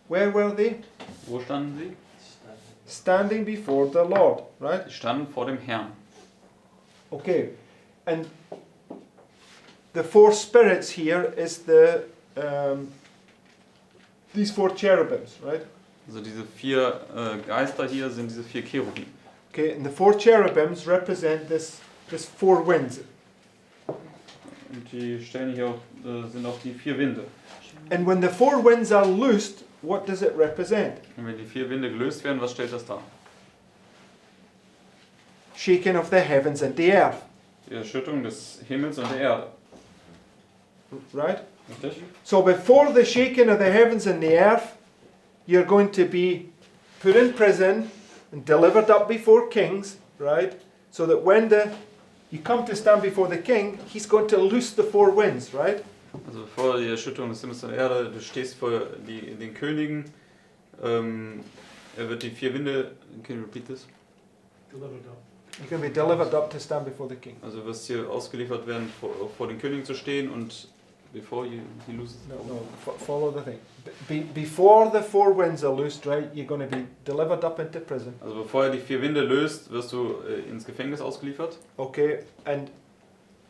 S3: Where were they?
S1: Wo standen sie?
S3: Standing before the Lord, right?
S1: Sie standen vor dem Herrn.
S3: Okay, and the four spirits here is these four cherubims, right?
S1: Also diese vier Geister hier sind diese vier Cherubim.
S3: Okay, and the four cherubims represent this four winds.
S1: Und die stellen hier auch, sind auch die vier Winde.
S3: And when the four winds are loosed, what does it represent?
S1: Und wenn die vier Winde gelöst werden, was stellt das dar?
S3: Shaking of the heavens and the earth,
S1: Die Erschütterung des Himmels und der Erde.
S3: right?
S1: Richtig?
S3: So before the shaking of the heavens and the earth, you're going to be put in prison and delivered up before kings, right? So that when you come to stand before the king, he's going to loose the four winds, right?
S1: Also bevor die Erschütterung des Himmels und der Erde, du stehst vor den Königen, er wird die vier Winde, can you repeat this?
S3: You're going to be delivered up to stand before the king.
S1: Also wirst hier ausgeliefert werden, vor den Königen zu stehen und before he loses.
S3: No, follow the thing. Before the four winds are loosed, right, you're going to be delivered up into prison.
S1: Also bevor er die vier Winde löst, wirst du ins Gefängnis ausgeliefert.
S3: Okay, and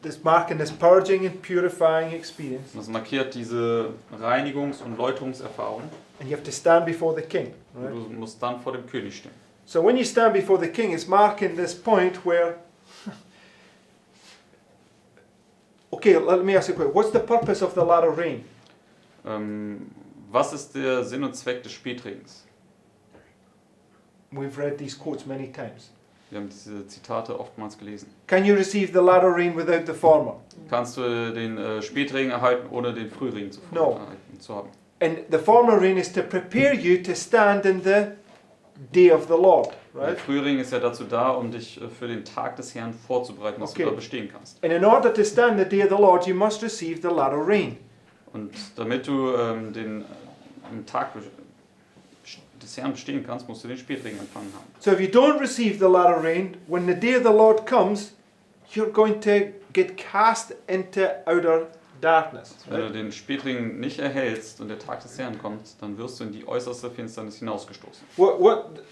S3: this marking this purging and purifying experience.
S1: Das markiert diese Reinigungs- und Läuterungserfahrung.
S3: And you have to stand before the king,
S1: Und
S3: right?
S1: du musst dann vor dem König stehen.
S3: So when you stand before the king, it's marking this point where... Okay, let me ask you a question. What's the purpose of the latter rain?
S1: Was ist der Sinn und Zweck des Spätregens?
S3: We've read these quotes many times.
S1: Wir haben diese Zitate oftmals gelesen.
S3: Can you receive the latter rain without the former?
S1: Kannst du den Spätregen erhalten, ohne den Frühregen
S3: No.
S1: zu haben?
S3: And the former rain is to prepare you to stand in the day of the Lord,
S1: Der
S3: right?
S1: Frühregen ist ja dazu da, um dich für den Tag des Herrn vorzubereiten, dass
S3: Okay.
S1: du da bestehen kannst.
S3: And in order to stand the day of the Lord, you must receive the latter rain.
S1: Und damit du den Tag des Herrn bestehen kannst, musst du den Spätregen empfangen haben.
S3: So if you don't receive the latter rain, when the day of the Lord comes, you're going to get cast into outer darkness.
S1: Wenn
S3: Right?
S1: du den Spätregen nicht erhältst und der Tag des Herrn kommt, dann wirst du in die äußerste Finsternis hinausgestoßen.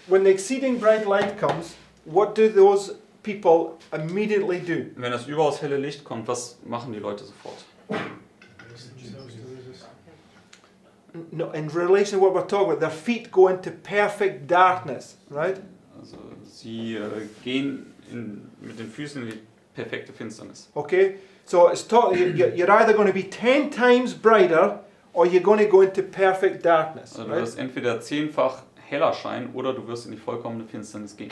S3: When the exceeding bright light comes, what do those people immediately do?
S1: Wenn das überaus helle Licht kommt, was machen die Leute sofort?
S3: No, in relation to what we're talking about, their feet go into perfect darkness, right?
S1: Also sie gehen mit den Füßen in die perfekte Finsternis.
S3: Okay, so it's taught you're either going to be 10 times brighter or you're going to go into perfect darkness,
S1: Also du
S3: right?
S1: wirst entweder 10-fach heller scheinen oder du wirst in die vollkommene Finsternis gehen.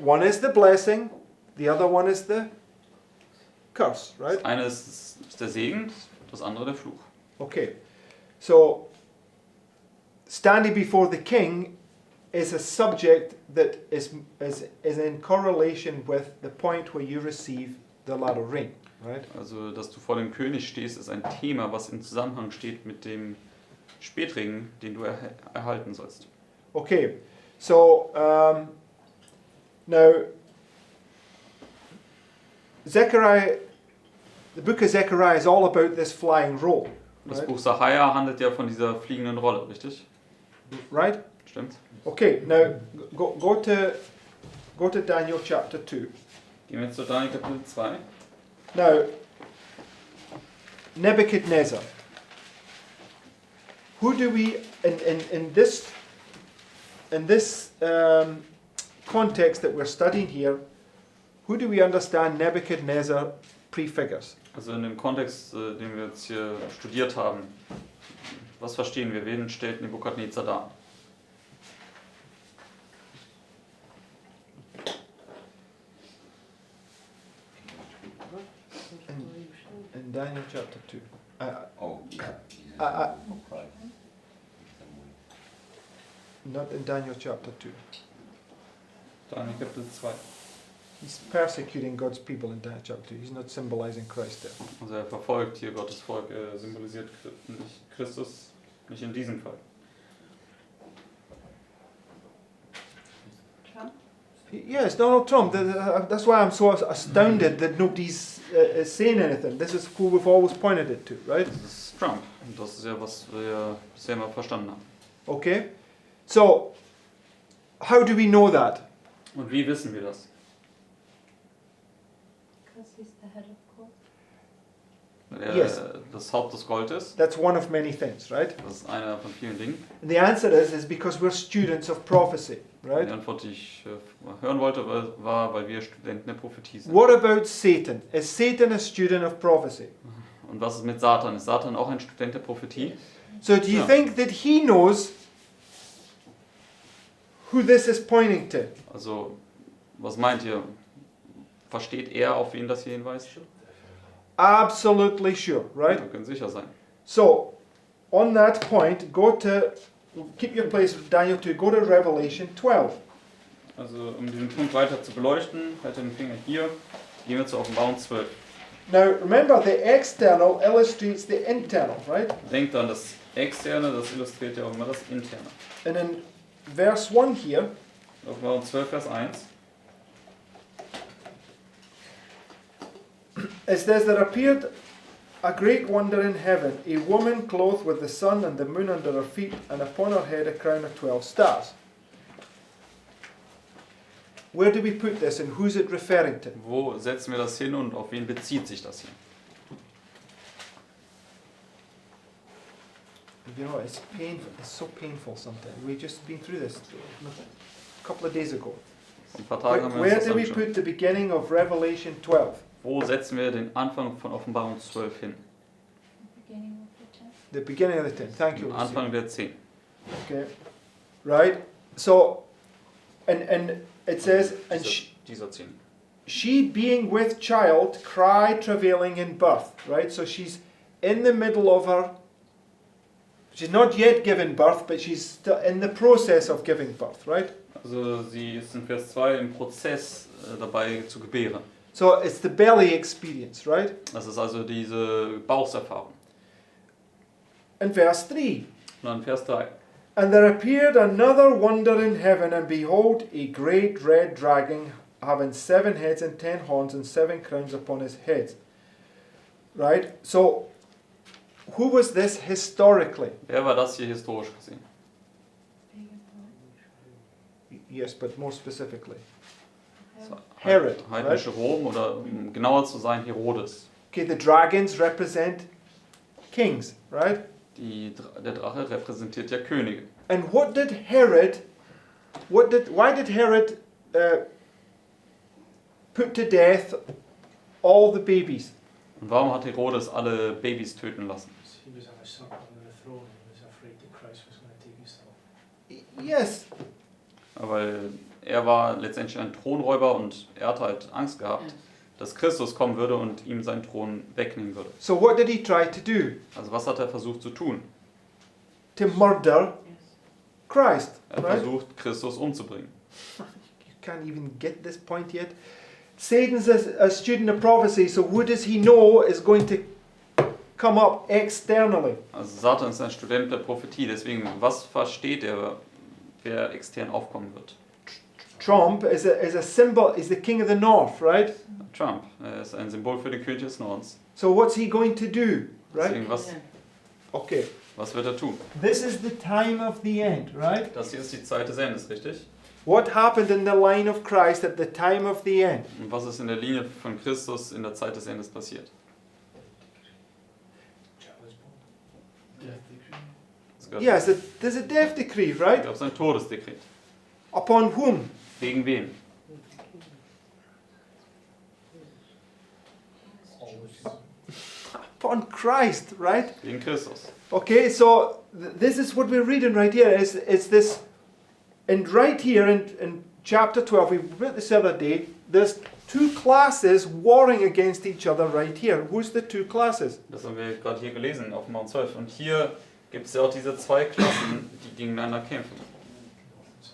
S3: One is the blessing, the other one is the curse, right?
S1: Das eine ist der Segen, das andere der Fluch.
S3: Okay, so standing before the king is a subject that is in correlation with the point where you receive the latter rain, right?
S1: Also dass du vor dem König stehst, ist ein Thema, was im Zusammenhang steht mit dem Spätregen, den du erhalten sollst.
S3: Okay, so now Zechariah, the book of Zechariah is all about this flying roll,
S1: Das
S3: right?
S1: Buch Sacharja handelt ja von dieser fliegenden Rolle, richtig?
S3: Right?
S1: Stimmt?
S3: Okay, now go to Daniel chapter 2.
S1: Gehen wir zu Daniel Kapitel 2.
S3: Now, Nebuchadnezzar. Who do we, in this context that we're studying here, who do we understand Nebuchadnezzar prefigures?
S1: Also in dem Kontext, den wir jetzt hier studiert haben, was verstehen wir? Wen stellt Nebukadnezar dar?
S3: In Daniel chapter 2.
S4: Oh, yeah.
S3: Not in Daniel chapter 2.
S1: Daniel Kapitel 2.
S3: He's persecuting God's people in Daniel chapter 2. He's not symbolizing Christ there.
S1: Also er verfolgt hier Gottes Volk, er symbolisiert nicht Christus, nicht in diesem Fall.
S3: Yes, Donald Trump. That's why I'm so astounded that nobody's saying anything. This is who we've always pointed it to, right?
S1: Das ist Trump. Und das ist ja, was wir bisher mal verstanden haben.
S3: Okay? So, how do we know that?
S1: Und wie wissen wir das?
S5: Because he's the head of gold.
S1: Weil er
S3: Yes.
S1: das Haupt des Gold ist.
S3: That's one of many things, right?
S1: Das ist einer von vielen Dingen.
S3: And the answer is because we're students of prophecy, right?
S1: Die Antwort, die ich hören wollte, war, weil wir Studenten der Prophetie sind.
S3: What about Satan? Is Satan a student of prophecy?
S1: Und was ist mit Satan? Ist Satan auch ein Student der Prophetie?
S3: So do you
S1: Ja.
S3: think that he knows who this is pointing to?
S1: Also, was meint ihr? Versteht er, auf wen das hier hinweist?
S3: Absolutely sure, right?
S1: Wir können sicher sein.
S3: So, on that point, keep your place with Daniel 2, go to Revelation 12.
S1: Also, um diesen Punkt weiter zu beleuchten, halt den Finger hier, gehen wir zur Offenbarung 12.
S3: Now, remember, the external illustrates the internal, right?
S1: Denkt an das Externe, das illustriert ja auch immer das Interne.
S3: And in verse 1 here,
S1: Offenbarung 12, Vers 1.
S3: it says, there appeared a great wonder in heaven, a woman clothed with the sun and the moon under her feet, and upon her head a crown of 12 stars. Where do we put this and who's it referring to?
S1: Wo setzen wir das hin und auf wen bezieht sich das hier?
S3: You know, it's painful. It's so painful sometimes. We've just been through this a couple of days ago.
S1: Vor ein paar Tagen haben wir
S3: Where
S1: uns
S3: do
S1: das
S3: we
S1: angeschaut.
S3: put the beginning of Revelation 12?
S1: Wo setzen wir den Anfang von Offenbarung 12 hin?
S5: Beginning of the chapter.
S3: The beginning of the 10. Thank you.
S1: Am
S3: Lucy.
S1: Anfang der 10.
S3: Okay. Right? So, and it says, and
S1: Dieser 10.
S3: she being with child, cried, travailing in birth. Right? So she's in the middle of her. She's not yet given birth, but she's still in the process of giving birth. Right?
S1: Also sie ist in Vers 2 im Prozess dabei zu gebären.
S3: So it's the belly experience. Right?
S1: Das ist also diese Bauchserfahrung.
S3: And verse 3.
S1: Und dann Vers 3.
S3: And there appeared another wonder in heaven, and behold, a great red dragon, having 7 heads and 10 horns, and 7 crowns upon his head. Right? So, who was this historically?
S1: Wer war das hier historisch gesehen?
S5: Pagan Rome.
S3: Yes, but more specifically.
S1: So,
S3: Herod,
S1: Heidnische Rom oder um genauer zu sein, Herodes.
S3: Okay, the dragons represent kings, right?
S1: Der Drache repräsentiert ja Könige.
S3: And what did Herod, why did Herod put to death all the babies?
S1: Und warum hat Herodes alle Babys töten lassen?
S6: He was on a suckle on the throne and he was afraid that Christ was going to take his throne.
S3: Yes,
S1: Weil er war letztendlich ein Thronräuber und er hatte halt Angst gehabt, dass Christus kommen würde und ihm seinen Thron wegnehmen würde.
S3: so what did he try to do?
S1: Also was hat er versucht zu tun?
S3: To murder Christ,
S1: Er hat
S3: right?
S1: versucht, Christus umzubringen.
S3: You can't even get this point yet. Satan's a student of prophecy, so what does he know is going to come up externally?
S1: Also Satan ist ein Student der Prophetie, deswegen was versteht er, wer extern aufkommen wird?
S3: Trump is a symbol, is the king of the north, right?
S1: Trump, er ist ein Symbol für den König des Nordens.
S3: So what's he going to do, right?
S1: Deswegen was,
S3: Okay,
S1: Was wird er tun?
S3: This is the time of the end, right?
S1: Das hier ist die Zeit des Endes, richtig?
S3: What happened in the line of Christ at the time of the end?
S1: Und was ist in der Linie von Christus in der Zeit des Endes passiert?
S6: Child was born.
S2: Death decree.
S1: Es gab,
S3: Yes, there's a death decree,
S1: es
S3: right?
S1: gab ein Todesdekret.
S3: Upon whom?
S1: Gegen wen?
S6: Always.
S3: Upon Christ, right?
S1: Gegen Christus.
S3: Okay, so this is what we're reading right here. It's this, and right here in chapter 12, we read this the other day, there's two classes warring against each other right here. Who's the two classes?
S1: Das haben wir gerade hier gelesen auf Mount 12. Und hier gibt es ja auch diese zwei Klassen, die gegeneinander kämpfen.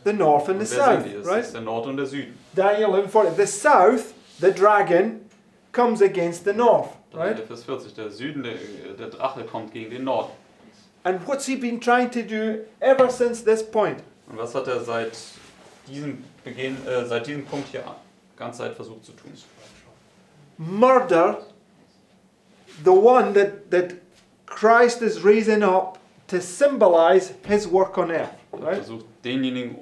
S3: The north and
S1: Und
S3: the
S1: wer
S3: south,
S1: sind die? Das
S3: right?
S1: ist der Nord und der Süden.
S3: Daniel 11:40. The south, the dragon, comes against the north,
S1: Dann
S3: right?
S1: der Vers 40. Der Süden, der Drache kommt gegen den Norden.
S3: And what's he been trying to do ever since this point?
S1: Und was hat er seit diesem Punkt hier ganze Zeit versucht zu tun?
S3: Murder the one that Christ is raising up to symbolize his work on earth,
S1: Er
S3: right?
S1: versucht denjenigen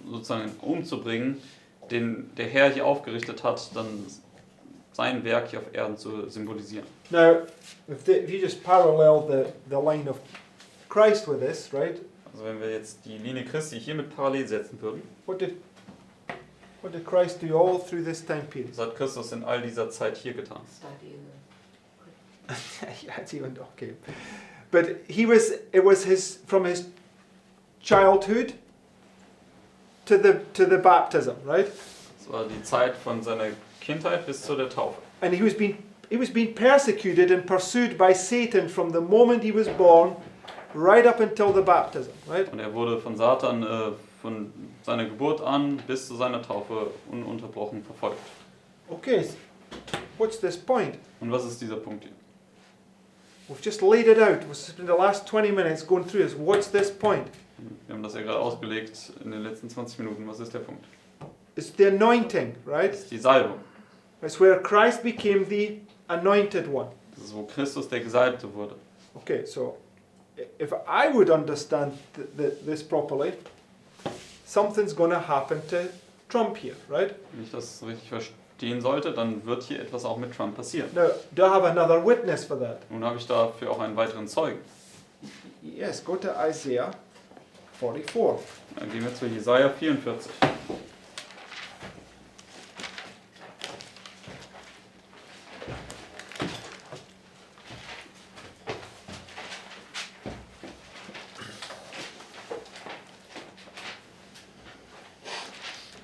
S1: sozusagen umzubringen, den der Herr hier aufgerichtet hat, dann sein Werk hier auf Erden zu symbolisieren.
S3: Now, if you just parallel the line of Christ with this, right?
S1: Also wenn wir jetzt die Linie Christi hiermit parallel setzen würden,
S3: What did Christ do all through this time period?
S1: was hat Christus in all dieser Zeit hier getan?
S3: Yeah, it's even okay. But it was from his childhood to the baptism, right?
S1: Das war die Zeit von seiner Kindheit bis zu der Taufe.
S3: And he was being persecuted and pursued by Satan from the moment he was born right up until the baptism, right?
S1: Und er wurde von Satan von seiner Geburt an bis zu seiner Taufe ununterbrochen verfolgt.
S3: Okay, what's this point?
S1: Und was ist dieser Punkt hier?
S3: We've just laid it out. We've spent the last 20 minutes going through this. What's this point?
S1: Wir haben das ja gerade ausgelegt in den letzten 20 Minuten. Was ist der Punkt?
S3: It's the anointing, right?
S1: Das ist die Salbung.
S3: It's where Christ became the anointed one.
S1: Das ist, wo Christus der Gesalbte wurde.
S3: Okay, so if I would understand this properly, something's going to happen to Trump here, right?
S1: Wenn ich das richtig verstehen sollte, dann wird hier etwas auch mit Trump passieren.
S3: Now, do I have another witness for that?
S1: Nun habe ich dafür auch einen weiteren Zeugen.
S3: Yes, go to Isaiah 44.
S1: Dann gehen wir zu Jesaja 44.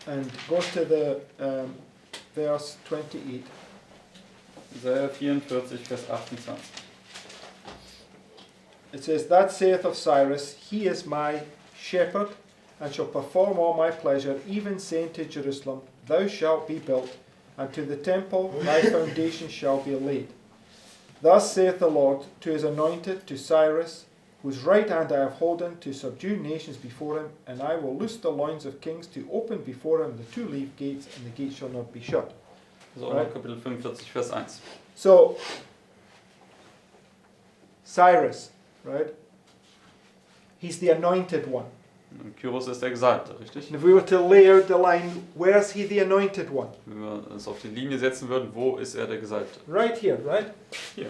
S3: And go to the verse 28.
S1: Jesaja 44, Vers 28.
S3: It says, That saith of Cyrus, He is my shepherd, and shall perform all my pleasure, even saying to Jerusalem, Thou shalt be built, and to the temple thy foundation shall be laid. Thus saith the Lord to his anointed, to Cyrus, whose right hand I have holden, to subdue nations before him, and I will loose the loins of kings, to open before him the two-leaved gates, and the gates shall not be shut.
S1: So,
S3: Right.
S1: Kapitel 45, Vers 1.
S3: So, Cyrus, right? He's the anointed one.
S1: Und Kyros ist der Gesalbte, richtig?
S3: And if we were to lay out the line, where is he the anointed one?
S1: Wenn wir es auf die Linie setzen würden, wo ist er der Gesalbte?
S3: Right here, right?
S1: Hier.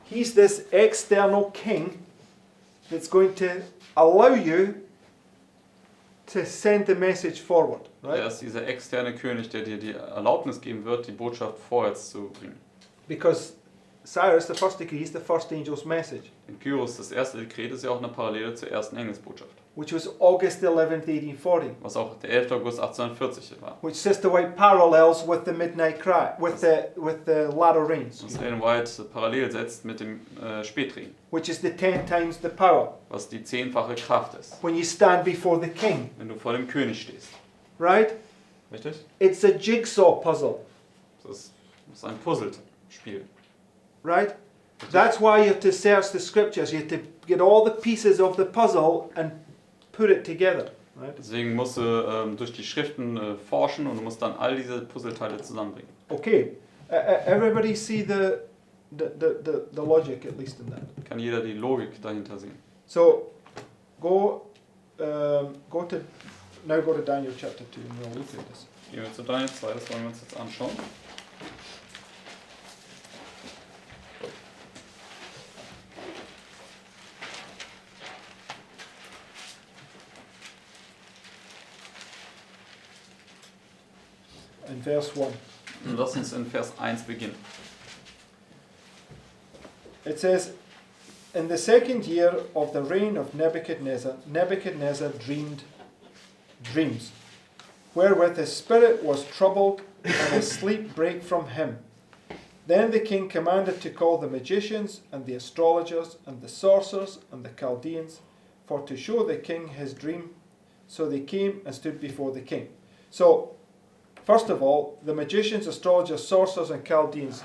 S3: He's this external king that's going to allow you to send the message forward,
S1: Er
S3: right?
S1: ist dieser externe König, der dir die Erlaubnis geben wird, die Botschaft vorwärts zu bringen.
S3: Because Cyrus, the first decree, is the first angel's message,
S1: In Kyros, das erste Dekret, ist ja auch eine Parallele zur ersten Engelsbotschaft,
S3: which was August 11th, 1840,
S1: was auch der 11. August 1840 war.
S3: which Sister White parallels with the midnight cry, with the latter rains,
S1: Was Ellen White parallel setzt mit dem Spätregen,
S3: which is the 10 times the power
S1: was die 10-fache Kraft ist,
S3: when you stand before the king,
S1: wenn du vor dem König stehst.
S3: right?
S1: Richtig?
S3: It's a jigsaw puzzle,
S1: Das ist ein Puzzlespiel.
S3: right? That's why you have to search the scriptures. You have to get all the pieces of the puzzle and put it together. Right?
S1: Deswegen musst du durch die Schriften forschen und du musst dann all diese Puzzleteile zusammenbringen.
S3: Okay, everybody see the logic at least in that.
S1: Kann jeder die Logik dahinter sehen.
S3: So go to Daniel chapter 2 and we'll look at this.
S1: Gehen wir zu Daniel 2, das wollen wir uns jetzt anschauen.
S3: In verse 1.
S1: Und lass uns in Vers 1 beginnen.
S3: It says, in the second year of the reign of Nebuchadnezzar, Nebuchadnezzar dreamed dreams, wherewith his spirit was troubled, and his sleep brake from him. Then the king commanded to call the magicians, and the astrologers, and the sorcerers, and the Chaldeans, for to show the king his dream. So they came and stood before the king. So, first of all, the magicians, astrologers, sorcerers, and Chaldeans,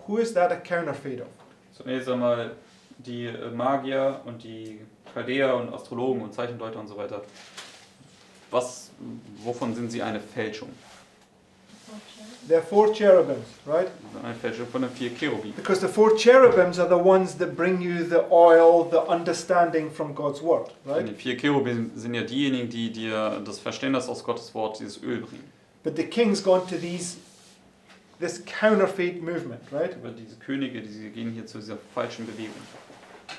S3: who is that a counterfeit of?
S1: Zunächst einmal die Magier und die Chaldäer und Astrologen und Zeichendeuter und so weiter. Wovon sind sie eine Fälschung?
S3: There are 4 cherubims, right?
S1: Eine Fälschung von den 4 Cherubim.
S3: Because the 4 cherubims are the ones that bring you the oil, the understanding from God's word,
S1: Und
S3: right?
S1: die 4 Cherubim sind ja diejenigen, die dir das Verständnis aus Gottes Wort, dieses Öl bringen.
S3: But the king's gone to this counterfeit movement, right?
S1: Aber diese Könige, die gehen hier zu dieser falschen Bewegung.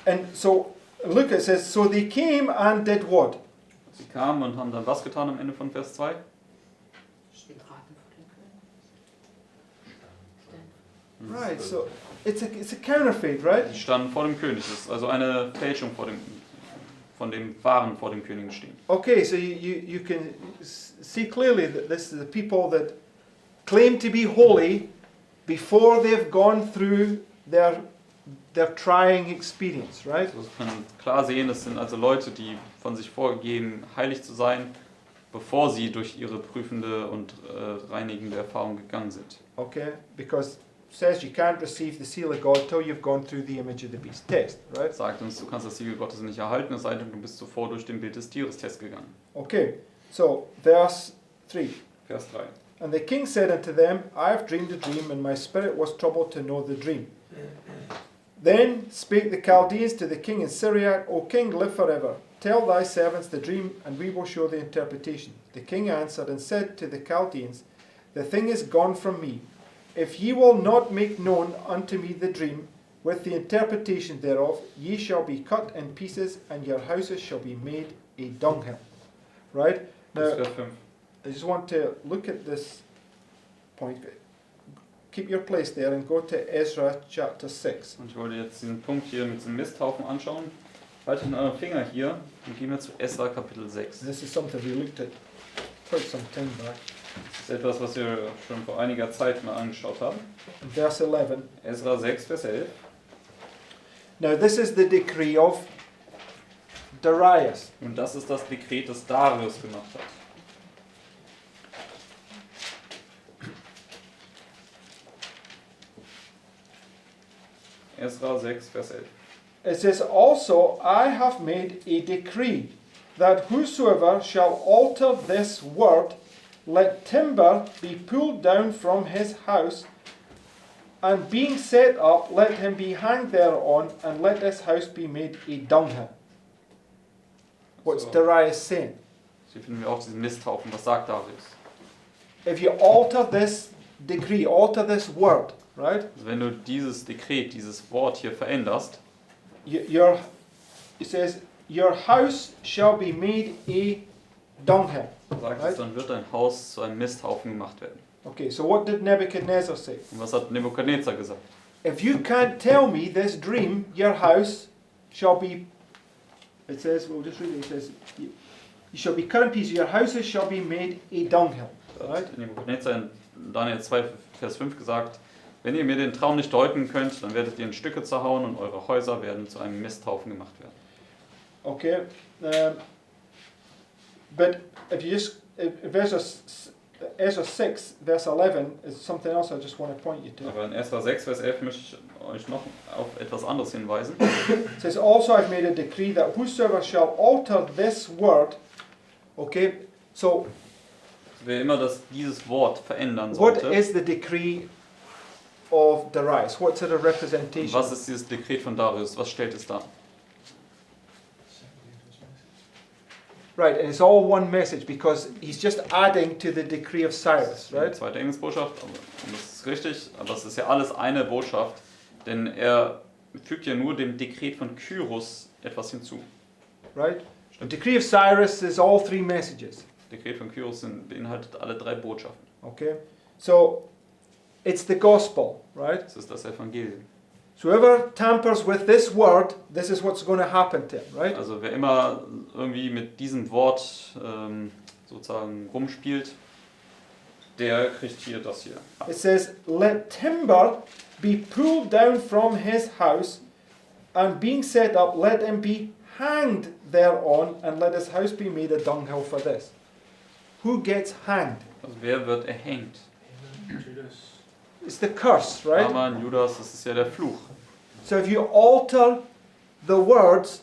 S3: And so look, it says, so they came and did what?
S1: Sie kamen und haben dann was getan am Ende von Vers 2?
S3: Right, so it's a counterfeit, right?
S1: Sie standen vor dem König. Das ist also eine Fälschung von dem Wahren vor dem König stehen.
S3: Okay, so you can see clearly that this is the people that claim to be holy before they've gone through their trying experience, right?
S1: Also man kann klar sehen, das sind also Leute, die von sich vorgeben, heilig zu sein, bevor sie durch ihre prüfende und reinigende Erfahrung gegangen sind.
S3: Okay, because it says you can't receive the seal of God till you've gone through the image of the beast test, right?
S1: Sagt uns, du kannst das Siegel Gottes nicht erhalten, es sei denn, du bist zuvor durch den Bild des Tieres Test gegangen.
S3: Okay, so verse 3.
S1: Vers 3.
S3: And the king said unto them, I have dreamed a dream, and my spirit was troubled to know the dream. Then spake the Chaldeans to the king in Syriac, O king, live forever. Tell thy servants the dream, and we will show the interpretation. The king answered and said to the Chaldeans, The thing is gone from me. If ye will not make known unto me the dream, with the interpretation thereof, ye shall be cut in pieces, and your houses shall be made a dunghill. Right?
S1: Bis
S3: Now,
S1: Vers 5.
S3: I just want to look at this point. Keep your place there and go to Ezra chapter 6.
S1: Und ich wollte jetzt diesen Punkt hier mit dem Misthaufen anschauen. Haltet in euren Finger hier und gehen wir zu Esra Kapitel 6.
S3: This is something we looked at quite some time back.
S1: Das ist etwas, was wir schon vor einiger Zeit mal angeschaut haben.
S3: In verse 11.
S1: Esra 6, Vers 11.
S3: Now this is the decree of Darius.
S1: Und das ist das Dekret, das Darius gemacht hat. Esra 6, Vers 11.
S3: It says, Also I have made a decree that whosoever shall alter this word, let timber be pulled down from his house, and being set up, let him be hanged thereon, and let this house be made a dunghill. What's
S1: So.
S3: Darius saying?
S1: Hier finden wir auch diesen Misthaufen. Was sagt Darius?
S3: If you alter this decree, alter this word, right?
S1: Also wenn du dieses Dekret, dieses Wort hier veränderst,
S3: It says, your house shall be made a dunghill.
S1: sagt
S3: Right.
S1: es, dann wird dein Haus zu einem Misthaufen gemacht werden.
S3: Okay, so what did Nebuchadnezzar say?
S1: Und was hat Nebukadnezar gesagt?
S3: If you can't tell me this dream, your house shall be, it says, we'll just read it, it says, you shall be cut in pieces, your houses shall be made a dunghill.
S1: Da
S3: Right?
S1: hat Nebukadnezar in Daniel 2, Vers 5 gesagt, wenn ihr mir den Traum nicht deuten könnt, dann werdet ihr in Stücke zerhauen und eure Häuser werden zu einem Misthaufen gemacht werden.
S3: Okay, but if you just, Ezra 6, verse 11 is something else I just want to point you to.
S1: Aber in Esra 6, Vers 11 möchte ich euch noch auf etwas anderes hinweisen.
S3: It says, Also I've made a decree that whosoever shall alter this word, Okay, so
S1: Wer immer dieses Wort verändern
S3: what
S1: sollte,
S3: is the decree of Darius? What's it a representation?
S1: was ist dieses Dekret von Darius? Was stellt es dar?
S3: Right, and it's all one message because he's just adding to the decree of Cyrus,
S1: Die
S3: right?
S1: zweite Engelsbotschaft, und das ist richtig, aber es ist ja alles eine Botschaft, denn er fügt ja nur dem Dekret von Kyros etwas hinzu.
S3: Right? The decree of Cyrus is all three messages.
S1: Dekret von Kyros beinhaltet alle 3 Botschaften.
S3: Okay, so it's the gospel, right?
S1: Das ist das Evangelium.
S3: So whoever tampers with this word, this is what's going to happen to him, right?
S1: Also wer immer irgendwie mit diesem Wort sozusagen rumspielt, der kriegt hier das hier.
S3: It says, "Let timber be pulled down from his house, and being set up, let him be hanged thereon, and let his house be made a dunghill for this." Who gets hanged?
S1: Also wer wird erhängt?
S6: Judas.
S3: It's the curse, right?
S1: Haman, Judas, das ist ja der Fluch.
S3: So if you alter the words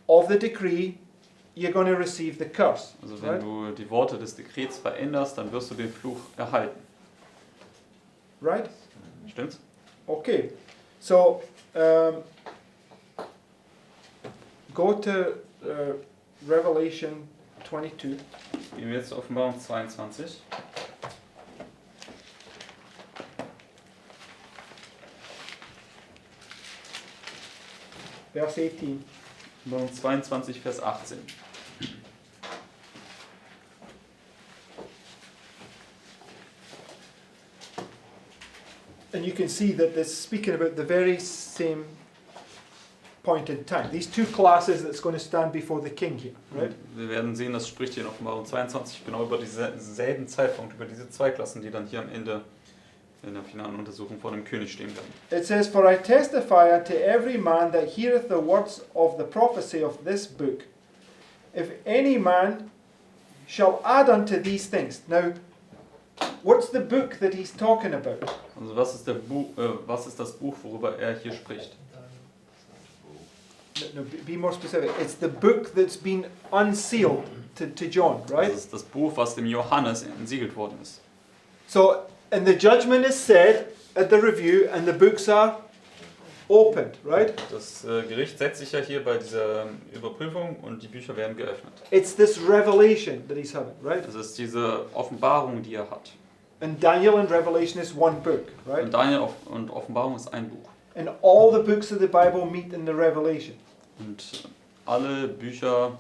S3: of the decree, you're going to receive the curse,
S1: Also wenn
S3: right?
S1: du die Worte des Dekrets veränderst, dann wirst du den Fluch erhalten.
S3: Right?
S1: Stimmt's?
S3: Okay. So go to Revelation 22.
S1: Gehen wir jetzt zur Offenbarung 22.
S3: Verse 18.
S1: Offenbarung 22, Vers 18.
S3: And you can see that it's speaking about the very same point in time. These two classes that's going to stand before the king here, right?
S1: Wir werden sehen, das spricht hier in Offenbarung 22 genau über denselben Zeitpunkt, über diese 2 Klassen, die dann hier am Ende in der finalen Untersuchung vor dem König stehen werden.
S3: It says, "For I testify unto every man that heareth the words of the prophecy of this book, if any man shall add unto these things." Now, what's the book that he's talking about?
S1: Also was ist das Buch, worüber er hier spricht?
S3: No, be more specific. It's the book that's been unsealed to John, right?
S1: Das ist das Buch, was dem Johannes entsiegelt worden ist.
S3: So, and the judgment is said at the review, and the books are opened, right?
S1: Das Gericht setzt sich ja hier bei dieser Überprüfung und die Bücher werden geöffnet.
S3: It's this revelation that he's having, right?
S1: Das ist diese Offenbarung, die er hat.
S3: And Daniel and Revelation is one book, right?
S1: Und Daniel und Offenbarung ist ein Buch.
S3: And all the books of the Bible meet in the Revelation.
S1: Und alle Bücher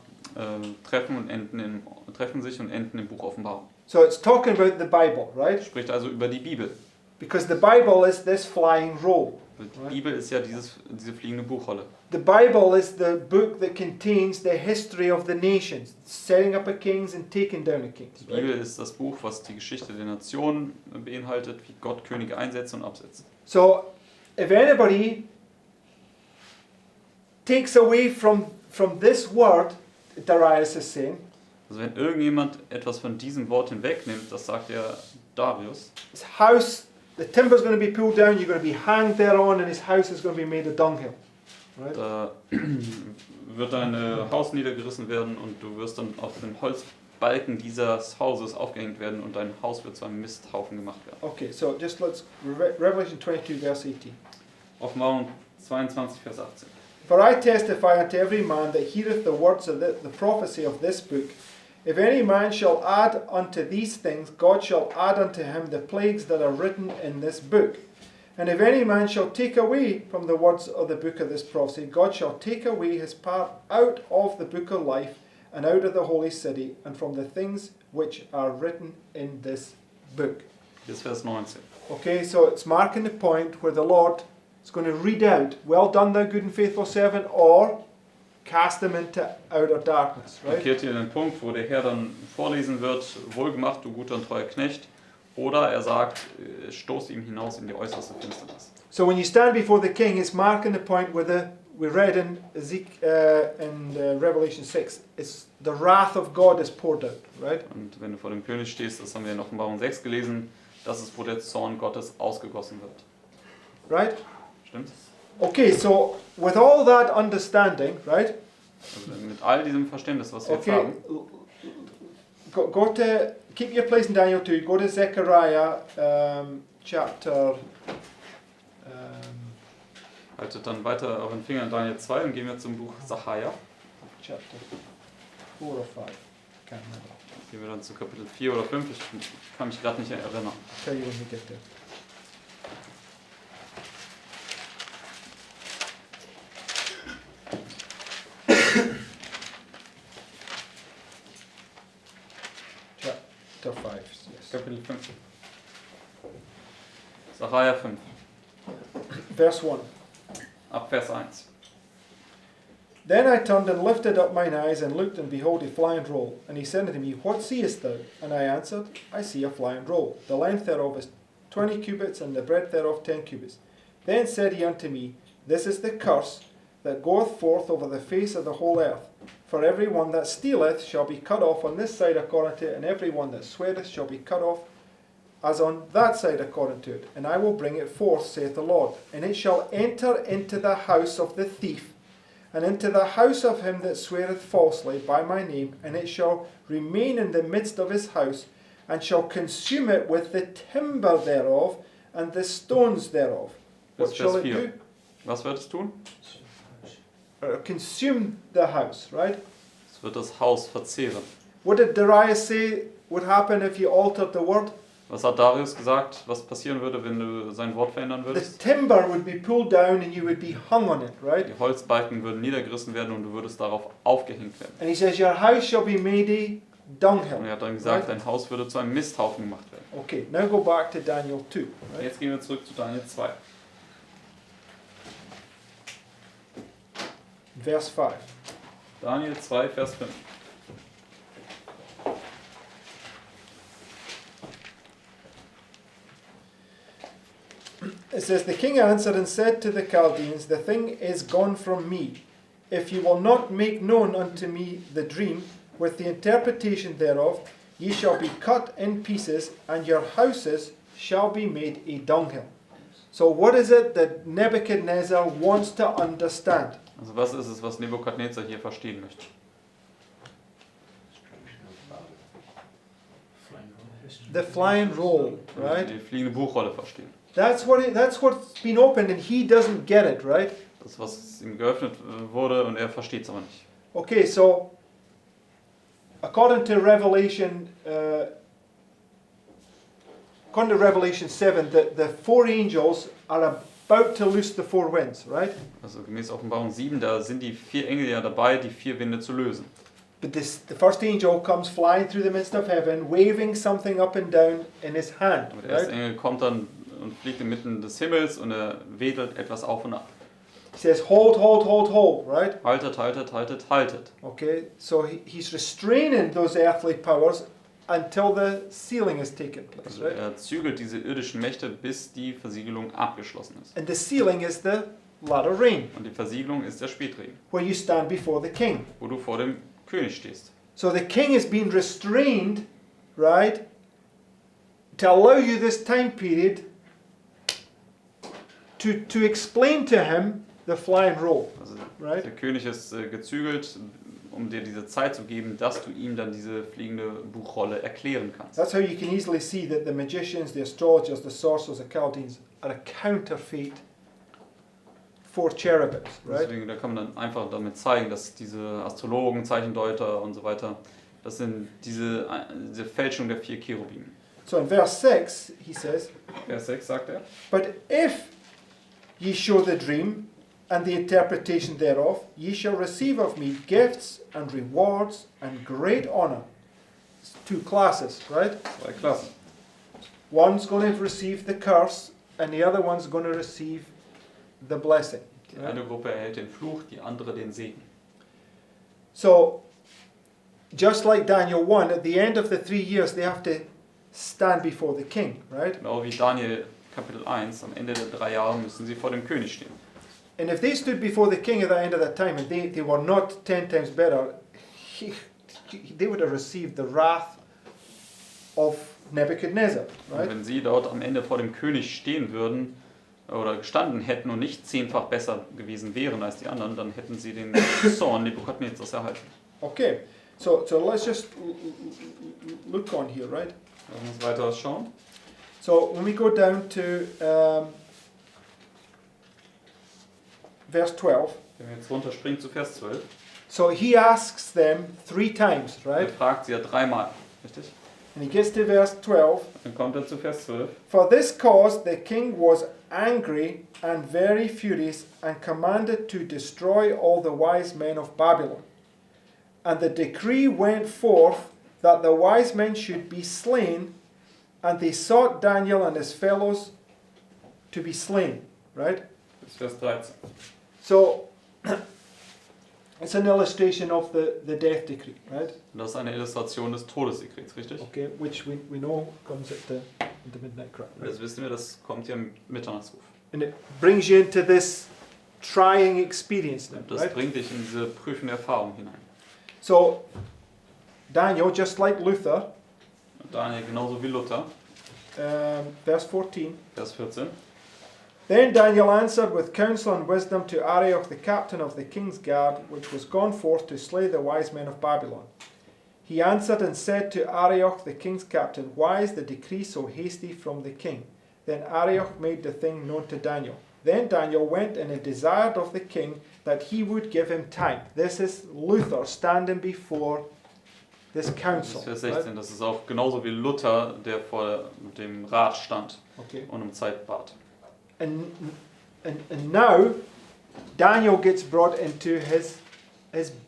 S1: treffen sich und enden im Buch Offenbarung.
S3: So it's talking about the Bible, right?
S1: Spricht also über die Bibel.
S3: Because the Bible is this flying roll.
S1: Die Bibel ist ja diese fliegende Buchrolle.
S3: The Bible is the book that contains the history of the nations, setting up a kings and taking down a kings.
S1: Die Bibel ist das Buch, was die Geschichte der Nationen beinhaltet, wie Gott Könige einsetzt und absetzt.
S3: So if anybody takes away from this word, Darius is saying,
S1: Also wenn irgendjemand etwas von diesem Wort hinwegnimmt, das sagt der Darius,
S3: his house, the timber's going to be pulled down, you're going to be hanged thereon, and his house is going to be made a dunghill. Right?
S1: da wird dein Haus niedergerissen werden und du wirst dann auf den Holzbalken dieses Hauses aufgehängt werden und dein Haus wird zu einem Misthaufen gemacht werden.
S3: Okay, so just let's, Revelation 22 verse 18.
S1: Offenbarung 22, Vers 18.
S3: For I testify unto every man that heareth the words of the prophecy of this book, if any man shall add unto these things, God shall add unto him the plagues that are written in this book. And if any man shall take away from the words of the book of this prophecy, God shall take away his part out of the book of life, and out of the holy city, and from the things which are written in this book.
S1: Hier ist Vers 19.
S3: Okay, so it's marking the point where the Lord is going to read out, "Well done, thou good and faithful servant," or cast them into outer darkness, right?
S1: Markiert hier den Punkt, wo der Herr dann vorlesen wird, wohlgemacht, du guter und treuer Knecht, oder er sagt, stoß ihm hinaus in die äußerste Finsternis.
S3: So when you stand before the king, it's marking the point where we read in Revelation 6, it's the wrath of God is poured out, right?
S1: Und wenn du vor dem König stehst, das haben wir in Offenbarung 6 gelesen, das ist, wo der Zorn Gottes ausgegossen wird.
S3: Right?
S1: Stimmt's?
S3: Okay, so with all that understanding, right?
S1: Also mit all diesem Verständnis, was wir jetzt
S3: Okay,
S1: haben,
S3: go to, keep your place in Daniel 2, go to Zechariah chapter,
S1: Haltet dann weiter euren Finger in Daniel 2 und gehen wir zum Buch Sacharja.
S3: chapter 4 or 5, can't remember.
S1: Gehen wir dann zu Kapitel 4 oder 5, ich kann mich gerade nicht erinnern.
S3: I'll tell you when we get there. Chapter 5, yes.
S1: Kapitel 5. Sacharja 5,
S3: Verse 1.
S1: ab Vers 1.
S3: Then I turned and lifted up mine eyes and looked, and behold, a flying roll. And he said unto me, What seest thou? And I answered, I see a flying roll. The length thereof is 20 cubits, and the breadth thereof 10 cubits. Then said he unto me, This is the curse that goeth forth over the face of the whole earth. For every one that stealeth shall be cut off on this side according to it, and every one that sweareth shall be cut off as on that side according to it. And I will bring it forth, saith the Lord. And it shall enter into the house of the thief, and into the house of him that sweareth falsely by my name, and it shall remain in the midst of his house, and shall consume it with the timber thereof, and the stones thereof. What
S1: Bis
S3: shall
S1: Vers
S3: it
S1: 4.
S3: do?
S1: Was wird es tun?
S3: Consume the house, right?
S1: Es wird das Haus verzehren.
S3: What did Darius say would happen if you altered the word?
S1: Was hat Darius gesagt, was passieren würde, wenn du sein Wort verändern
S3: The
S1: würdest?
S3: timber would be pulled down and you would be hung on it, right?
S1: Die Holzbalken würden niedergerissen werden und du würdest darauf aufgehängt werden.
S3: And he says, Your house shall be made a
S1: Und
S3: dunghill.
S1: er hat dann gesagt,
S3: Right.
S1: dein Haus würde zu einem Misthaufen gemacht werden.
S3: Okay, now go back to Daniel 2. Right?
S1: Jetzt gehen wir zurück zu Daniel 2.
S3: Verse 5.
S1: Daniel 2, Vers 5.
S3: It says, The king answered and said to the Chaldeans, The thing is gone from me. If you will not make known unto me the dream with the interpretation thereof, ye shall be cut in pieces, and your houses shall be made a dunghill. So what is it that Nebuchadnezzar wants to understand?
S1: Also was ist es, was Nebukadnezar hier verstehen möchte?
S6: Flying on the history.
S3: The flying roll,
S1: Er
S3: right?
S1: möchte die fliegende Buchrolle verstehen.
S3: That's what's been opened, and he doesn't get it, right?
S1: Das, was ihm geöffnet wurde und er versteht es aber nicht.
S3: Okay, so according to Revelation 7, the four angels are about to loose the four winds, right?
S1: Also gemäß Offenbarung 7, da sind die 4 Engel ja dabei, die 4 Winde zu lösen.
S3: But the first angel comes flying through the midst of heaven, waving something up and down in his hand,
S1: Aber der erste
S3: right?
S1: Engel kommt dann und fliegt inmitten des Himmels und er wedelt etwas auf und ab.
S3: He says, hold, hold, hold, hold, right?
S1: Haltet, haltet, haltet, haltet.
S3: Okay, so he's restraining those earthly powers until the sealing has taken place,
S1: Also
S3: right?
S1: er zügelt diese irdischen Mächte, bis die Versiegelung abgeschlossen ist.
S3: And the sealing is the latter rain,
S1: Und die Versiegelung ist der Spätregen,
S3: where you stand before the king.
S1: wo du vor dem König stehst.
S3: So the king is being restrained, right, to allow you this time period to explain to him the flying roll,
S1: Also
S3: right?
S1: der König ist gezügelt, um dir diese Zeit zu geben, dass du ihm dann diese fliegende Buchrolle erklären kannst.
S3: That's how you can easily see that the magicians, the astrologers, the sorcerers, the Chaldeans are a counterfeit for cherubims, right?
S1: Deswegen, da kann man dann einfach damit zeigen, dass diese Astrologen, Zeichendeuter und so weiter, das sind diese Fälschung der 4 Cherubim.
S3: So in verse 6, he says,
S1: Vers 6 sagt er,
S3: But if ye show the dream and the interpretation thereof, ye shall receive of me gifts and rewards and great honor. It's 2 classes, right?
S1: 2 Klassen.
S3: One's going to receive the curse and the other one's going to receive the blessing.
S1: Die eine Gruppe erhält den Fluch, die andere den Segen.
S3: So, just like Daniel 1, at the end of the 3 years, they have to stand before the king, right?
S1: Genau wie Daniel Kapitel 1, am Ende der 3 Jahre müssen sie vor dem König stehen.
S3: And if they stood before the king at the end of that time and they were not 10 times better, they would have received the wrath of Nebuchadnezzar,
S1: Und
S3: right?
S1: wenn sie dort am Ende vor dem König stehen würden oder gestanden hätten und nicht 10-fach besser gewesen wären als die anderen, dann hätten sie den Zorn Nebukadnezars erhalten.
S3: Okay, So let's just look on here, right?
S1: Lass uns weiter schauen.
S3: So when we go down to verse 12,
S1: Wenn wir jetzt runterspringen zu Vers 12,
S3: so he asks them 3 times,
S1: er
S3: right?
S1: fragt sie ja 3-mal, richtig?
S3: And he gets to verse 12.
S1: Dann kommt er zu Vers 12.
S3: For this cause the king was angry and very furious and commanded to destroy all the wise men of Babylon. And the decree went forth that the wise men should be slain, and they sought Daniel and his fellows to be slain, right?
S1: Bis Vers 13.
S3: So it's an illustration of the death decree, right?
S1: Und das ist eine Illustration des Todessekrets, richtig?
S3: Okay, which we know comes at the midnight cry.
S1: Und das wissen wir, das kommt ja im Mitternachtsruf.
S3: And it brings you into this trying experience now,
S1: Und das
S3: right?
S1: bringt dich in diese prüfende Erfahrung hinein.
S3: So Daniel, just like Luther,
S1: Und Daniel genauso wie Luther,
S3: verse 14.
S1: Vers 14.
S3: Then Daniel answered with counsel and wisdom to Arioch, the captain of the king's guard, which was gone forth to slay the wise men of Babylon. He answered and said to Arioch, the king's captain, Why is the decree so hasty from the king? Then Arioch made the thing known to Daniel. Then Daniel went and desired of the king that he would give him time. This is Luther standing before this
S1: Das
S3: council.
S1: ist Vers
S3: right?
S1: 16. Das ist auch genauso wie Luther, der vor dem Rat stand
S3: Okay.
S1: und um Zeit bat.
S3: And now Daniel gets brought into his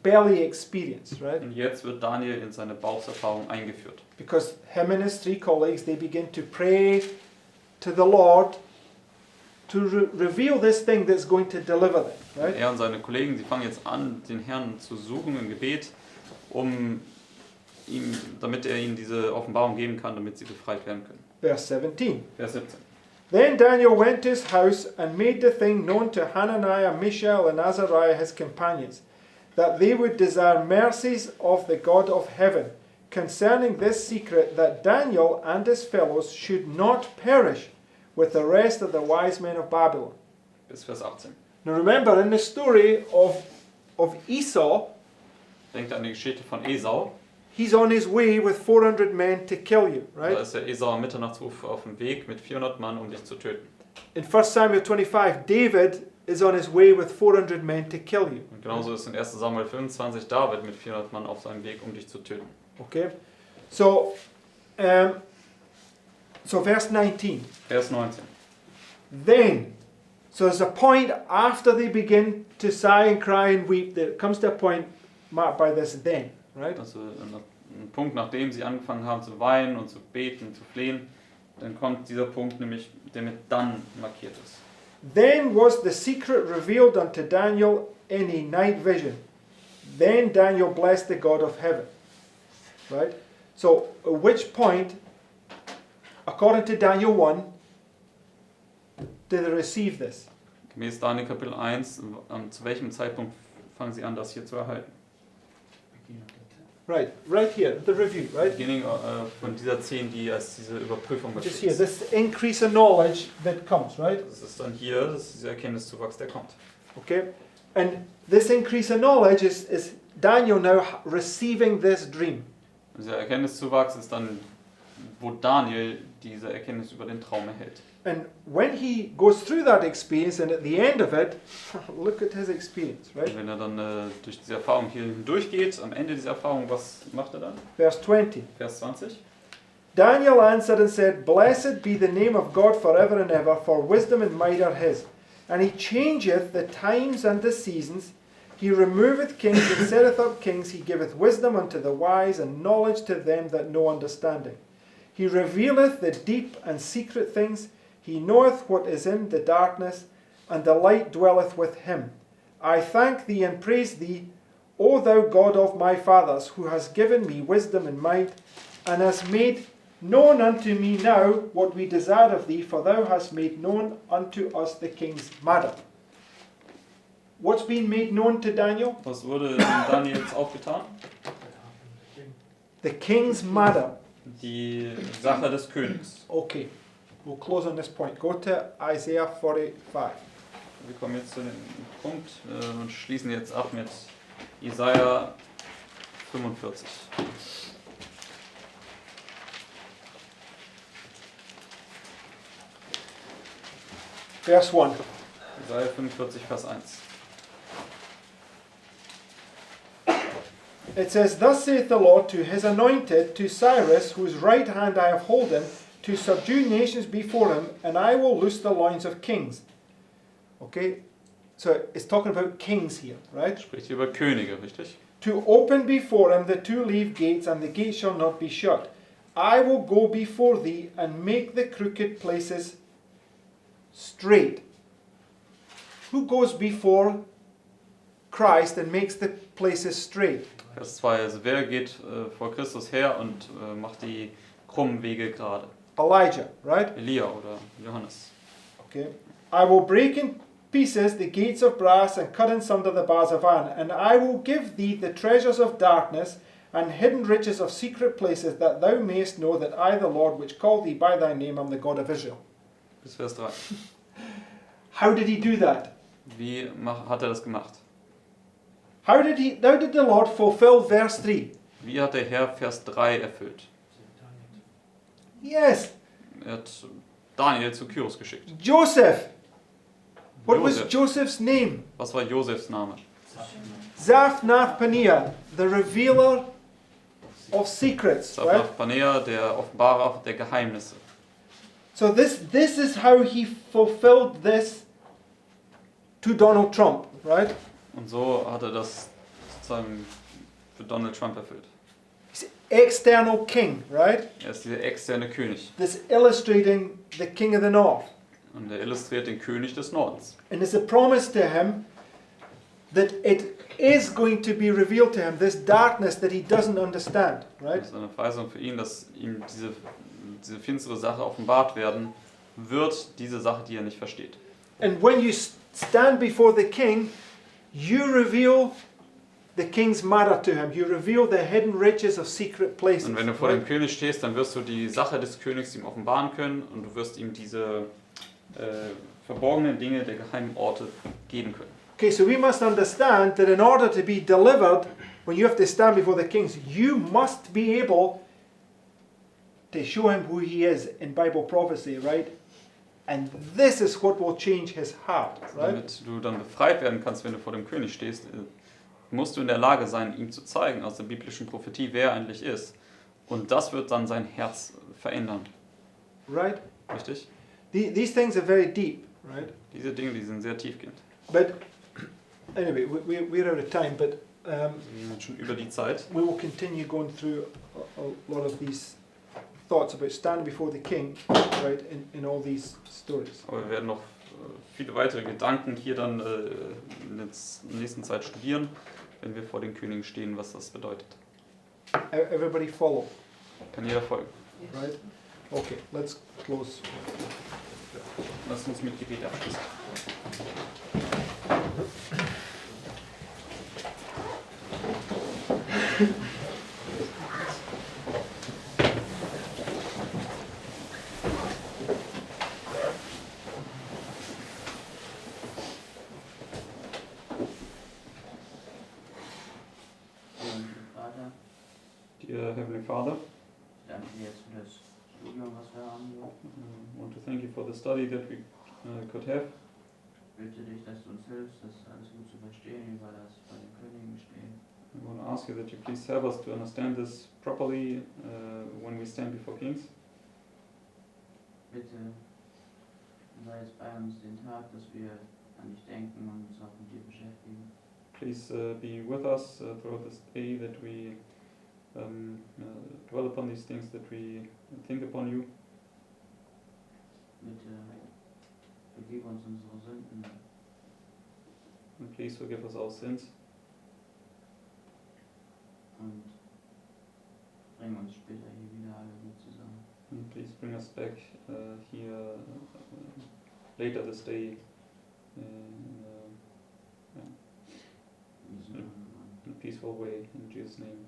S3: belly experience, right?
S1: Und jetzt wird Daniel in seine Bauchserfahrung eingeführt.
S3: Because him and his 3 colleagues, they begin to pray to the Lord to reveal this thing that's going to deliver them, right?
S1: Er und seine Kollegen, sie fangen jetzt an, den Herrn zu suchen im Gebet, damit er ihnen diese Offenbarung geben kann, damit sie befreit werden können.
S3: Verse 17.
S1: Vers 17.
S3: Then Daniel went to his house and made the thing known to Hananiah, Mishael, and Azariah, his companions, that they would desire mercies of the God of heaven concerning this secret, that Daniel and his fellows should not perish with the rest of the wise men of Babylon.
S1: Bis Vers 18.
S3: Now remember, in the story of Esau,
S1: Denkt an die Geschichte von Esau.
S3: he's on his way with 400 men to kill you,
S1: Da
S3: right?
S1: ist der Esau am Mitternachtsruf auf dem Weg mit 400 Mann, um dich zu töten.
S3: In 1 Samuel 25, David is on his way with 400 men to kill you.
S1: Und genauso ist in 1. Samuel 25 David mit 400 Mann auf seinem Weg, um dich zu töten.
S3: Okay? So verse 19.
S1: Vers 19.
S3: Then, so there's a point after they begin to sigh and cry and weep, there comes to a point marked by this then, right?
S1: Also ein Punkt, nachdem sie angefangen haben zu weinen und zu beten, zu flehen, dann kommt dieser Punkt nämlich, der mit dann markiert ist.
S3: Then was the secret revealed unto Daniel in a night vision. Then Daniel blessed the God of heaven. Right? So, at which point, according to Daniel 1, did they receive this?
S1: Gemäß Daniel Kapitel 1, zu welchem Zeitpunkt fangen sie an, das hier zu erhalten?
S3: Right here, the review, right?
S1: Beginning von dieser 10, die als diese Überprüfung
S3: Just here,
S1: besteht.
S3: this increase of knowledge that comes, right?
S1: Das ist dann hier, das ist dieser Erkenntniszuwachs, der kommt.
S3: Okay? And this increase of knowledge is Daniel now receiving this dream.
S1: Und dieser Erkenntniszuwachs ist dann, wo Daniel diese Erkenntnis über den Traum erhält.
S3: And when he goes through that experience, and at the end of it, look at his experience, right?
S1: Und wenn er dann durch diese Erfahrung hier hindurchgeht, am Ende dieser Erfahrung, was macht er dann?
S3: Verse 20.
S1: Vers 20.
S3: Daniel answered and said, Blessed be the name of God forever and ever, for wisdom and might are his. And he changeth the times and the seasons. He removeth kings and setteth up kings. He giveth wisdom unto the wise and knowledge to them that know understanding. He revealeth the deep and secret things. He knoweth what is in the darkness, and the light dwelleth with him. I thank thee and praise thee, O thou God of my fathers, who hast given me wisdom and might, and hast made known unto me now what we desire of thee, for thou hast made known unto us the king's matter. What's been made known to Daniel?
S1: Was wurde in Daniel jetzt aufgetan?
S3: The king's matter.
S1: Die Sache des Königs.
S3: Okay, we'll close on this point. Go to Isaiah 45.
S1: Wir kommen jetzt zu dem Punkt und schließen jetzt ab mit Jesaja 45.
S3: Verse 1.
S1: Jesaja 45, Vers 1.
S3: It says, Thus saith the Lord to his anointed, to Cyrus, whose right hand I have holden, to subdue nations before him, and I will loose the loins of kings. Okay, so it's talking about kings here, right?
S1: Spricht hier über Könige, richtig?
S3: To open before him the two leaved gates, and the gates shall not be shut. I will go before thee, and make the crooked places straight. Who goes before Christ and makes the places straight?
S1: Vers 2. Also wer geht vor Christus her und macht die krummen Wege gerade?
S3: Elijah, right?
S1: Elia oder Johannes.
S3: Okay. I will break in pieces the gates of brass and cut in sunder the bars of iron, and I will give thee the treasures of darkness and hidden riches of secret places, that thou mayest know that I, the Lord, which called thee by thy name, am the God of Israel.
S1: Bis Vers 3.
S3: How did he do that?
S1: Wie hat er das gemacht?
S3: How did the Lord fulfill verse 3?
S1: Wie hat der Herr Vers 3 erfüllt?
S3: Yes,
S1: Er hat Daniel zu Kyros geschickt.
S3: Joseph. What was
S1: Joseph.
S3: Joseph's name?
S1: Was war Josefs Name?
S3: Zaphnath Paneah, the revealer of secrets, right?
S1: Zaphnath Paneah, der Offenbarer der Geheimnisse.
S3: So this is how he fulfilled this to Donald Trump, right?
S1: Und so hat er das sozusagen für Donald Trump erfüllt.
S3: He's external king, right?
S1: Er ist dieser externe König.
S3: This illustrating the king of the north.
S1: Und er illustriert den König des Nordens.
S3: And it's a promise to him that it is going to be revealed to him, this darkness that he doesn't understand, right?
S1: Das ist eine Verheißung für ihn, dass ihm diese finstere Sache offenbart werden wird, diese Sache, die er nicht versteht.
S3: And when you stand before the king, you reveal the king's matter to him. You reveal the hidden riches of secret places.
S1: Und wenn du vor
S3: right?
S1: dem König stehst, dann wirst du die Sache des Königs ihm offenbaren können und du wirst ihm diese verborgenen Dinge der geheimen Orte geben können.
S3: Okay, so we must understand that in order to be delivered, when you have to stand before the kings, you must be able to show him who he is in Bible prophecy, right? And this is what will change his heart, right?
S1: Damit du dann befreit werden kannst, wenn du vor dem König stehst, musst du in der Lage sein, ihm zu zeigen aus der biblischen Prophetie, wer er eigentlich ist. Und das wird dann sein Herz verändern.
S3: Right?
S1: Richtig?
S3: These things are very deep, right?
S1: Diese Dinge, die sind sehr tiefgehend.
S3: But anyway, we're out of time, but
S1: Wir sind schon über die Zeit.
S3: we will continue going through a lot of these thoughts about standing before the king, right, in all these stories.
S1: Aber wir werden noch viele weitere Gedanken hier dann in der nächsten Zeit studieren, wenn wir vor den Königen stehen, was das bedeutet.
S3: Everybody follow,
S1: Kann jeder folgen.
S3: right? Okay, let's close.
S1: Lass uns mit Gebet abschließen.
S2: Vater,
S1: Dear Heavenly Father,
S2: ich danke dir jetzt für das Studium, was wir haben.
S1: I want to thank you for the study that we could have.
S2: Ich bitte dich, dass du uns hilfst, das alles gut zu verstehen, über das bei den Königen stehen.
S1: I want to ask you that you please help us to understand this properly when we stand before kings.
S2: Bitte sei es bei uns den Tag, dass wir an dich denken und uns auch mit dir beschäftigen.
S1: Please be with us throughout this day, that we dwell upon these things, that we think upon you.
S2: Bitte vergib uns unsere Sünden
S1: And please forgive us our sins.
S2: und bring uns später hier wieder alle gut zusammen.
S1: And please bring us back here later this day in
S2: In diesem Namen.
S1: a peaceful way, in Jesus' name.